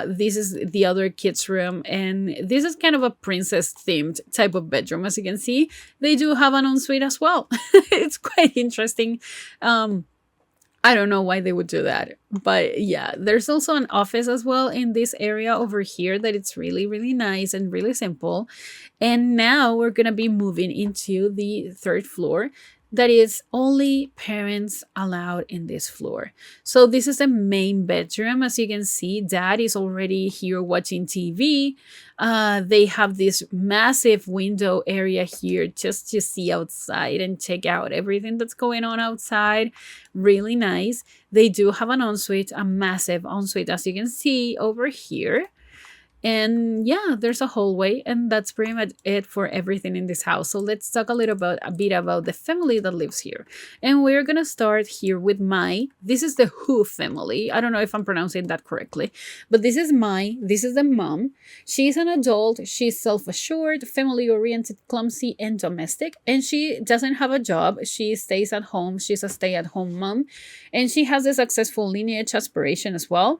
This is the other kids' room, and this is kind of a princess-themed type of bedroom. As you can see, they do have an ensuite as well. It's quite interesting. I don't know why they would do that, but yeah, there's also an office as well in this area over here that it's really, really nice and really simple. And now we're gonna be moving into the third floor. That is only parents allowed in this floor. So this is the main bedroom. As you can see, dad is already here watching TV. They have this massive window area here just to see outside and check out everything that's going on outside. Really nice. They do have an ensuite, a massive ensuite, as you can see over here. And yeah, there's a hallway, and that's pretty much it for everything in this house. So let's talk a bit about the family that lives here. And we're gonna start here with this is the Who family. I don't know if I'm pronouncing that correctly, but this is this is the mom. She's an adult, she's self-assured, family-oriented, clumsy, and domestic, and she doesn't have a job. She stays at home. She's a stay-at-home mom, and she has a successful lineage aspiration as well.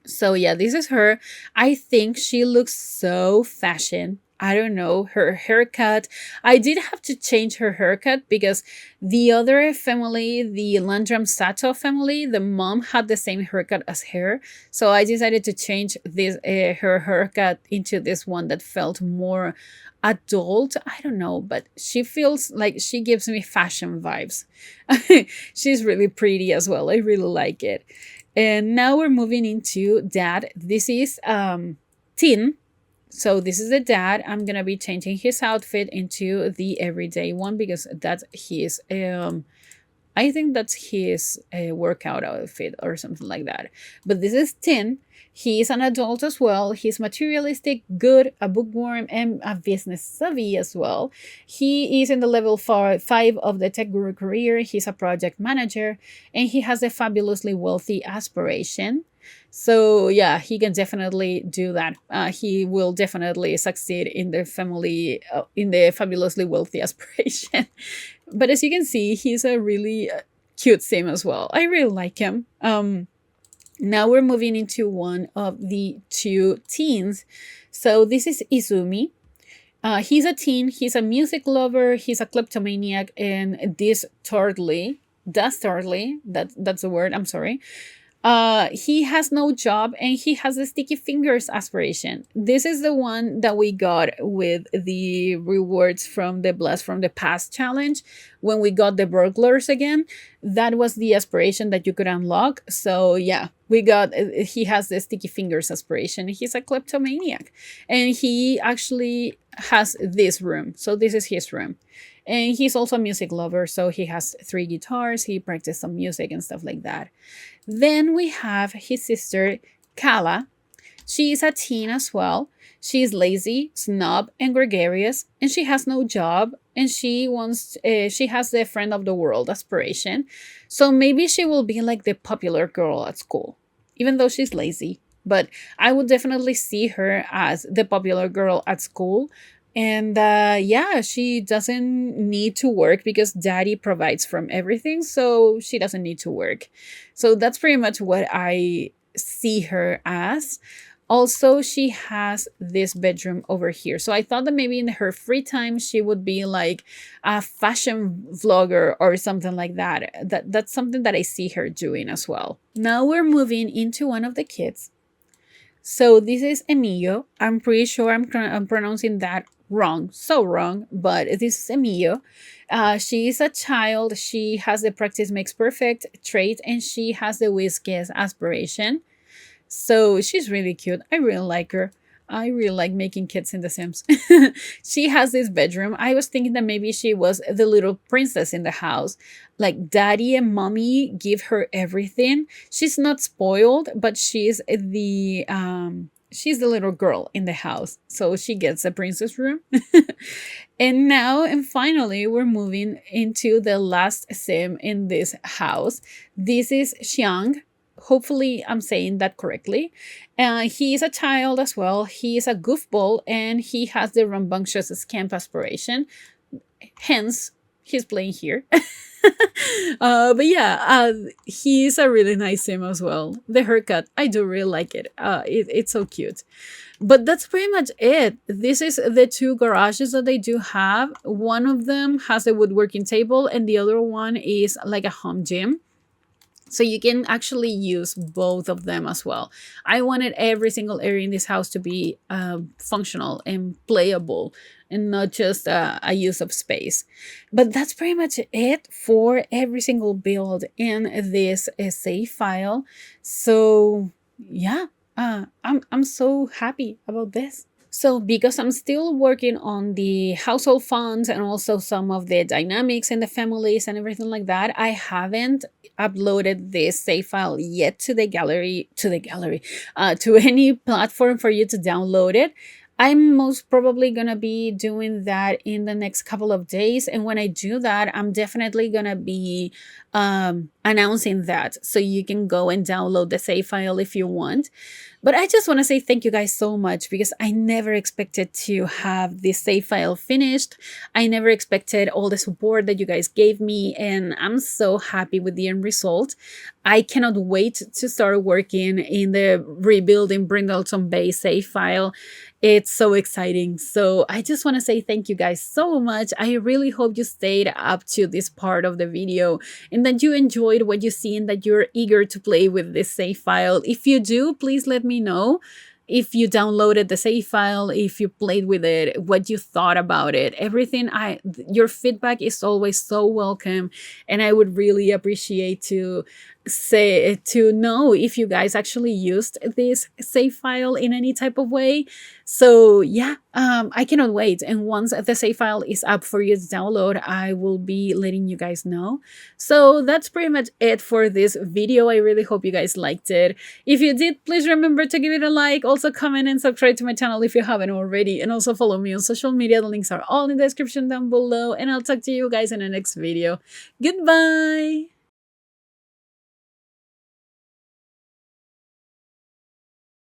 So yeah, this is her. I think she looks so fashion. I don't know, her haircut. I did have to change her haircut because the other family, the Landrum Sato family, the mom had the same haircut as her. So I decided to change this her haircut into this one that felt more adult. I don't know, but she feels like she gives me fashion vibes. She's really pretty as well. I really like it. And now we're moving into dad. This is Tin. So this is the dad. I'm going to be changing his outfit into the everyday one because that's his, I think that's his workout outfit or something like that. But this is Tin. He's an adult as well. He's materialistic, good, a bookworm, and a business savvy as well. He is in the level 5 of the tech guru career. He's a project manager, and he has a fabulously wealthy aspiration. So yeah, he can definitely do that. He will definitely succeed in the family, in the fabulously wealthy aspiration. But as you can see, he's a really cute sim as well. I really like him. Now we're moving into one of the 2 teens. So this is Izumi. He's a teen. He's a music lover. He's a kleptomaniac. And that's the word. I'm sorry. He has no job and he has a sticky fingers aspiration. This is the one that we got with the rewards from the Blast from the Past challenge. When we got the burglars again, that was the aspiration that you could unlock. So yeah, he has the sticky fingers aspiration. He's a kleptomaniac and he actually has this room. So this is his room. And he's also a music lover, so he has 3 guitars. He practices some music and stuff like that. Then we have his sister, Kala. She is a teen as well. She is lazy, snob, and gregarious, and she has no job. And she has the friend of the world aspiration. So maybe she will be like the popular girl at school, even though she's lazy. But I would definitely see her as the popular girl at school. And yeah, she doesn't need to work because daddy provides from everything. So she doesn't need to work. So that's pretty much what I see her as. Also, she has this bedroom over here. So I thought that maybe in her free time, she would be like a fashion vlogger or something like that. That's something that I see her doing as well. Now we're moving into one of the kids. So this is Emilio. I'm pretty sure I'm pronouncing that wrong. So wrong, but this is Emilio. She is a child. She has the practice makes perfect trait, and she has the whiskers aspiration. So she's really cute. I really like her. I really like making kids in The Sims. She has this bedroom. I was thinking that maybe she was the little princess in the house. Like daddy and mommy give her everything. She's not spoiled, but she's the little girl in the house. So she gets a princess room. And now and finally we're moving into the last sim in this house. This is Xiang. Hopefully I'm saying that correctly. He is a child as well. He is a goofball, and he has the rambunctious scamp aspiration. Hence, he's playing here. But yeah, he's a really nice sim as well. The haircut, I do really like it. It's so cute. But that's pretty much it. This is the 2 garages that they do have. One of them has a woodworking table, and the other one is like a home gym. So you can actually use both of them as well. I wanted every single area in this house to be functional and playable, and not just a use of space. But that's pretty much it for every single build in this save file. So yeah, I'm so happy about this. So because I'm still working on the household fonts and also some of the dynamics and the families and everything like that, I haven't uploaded this save file yet to the gallery, to any platform for you to download it. I'm most probably going to be doing that in the next couple of days. And when I do that, I'm definitely going to be announcing that. So you can go and download the save file if you want. But I just want to say thank you guys so much, because I never expected to have this save file finished. I never expected all the support that you guys gave me, and I'm so happy with the end result. I cannot wait to start working in the rebuilding Brindleton Bay save file. It's so exciting. So I just want to say thank you guys so much. I really hope you stayed up to this part of the video and that you enjoyed what you see and that you're eager to play with this save file. If you do, please let me know. If you downloaded the save file, if you played with it, what you thought about it, everything. Your feedback is always so welcome, and I would really appreciate to know if you guys actually used this save file in any type of way. So yeah, I cannot wait. And once the save file is up for you to download, I will be letting you guys know. So that's pretty much it for this video. I really hope you guys liked it. If you did, please remember to give it a like, also comment and subscribe to my channel if you haven't already, and also follow me on social media. The links are all in the description down below, and I'll talk to you guys in the next video. Goodbye!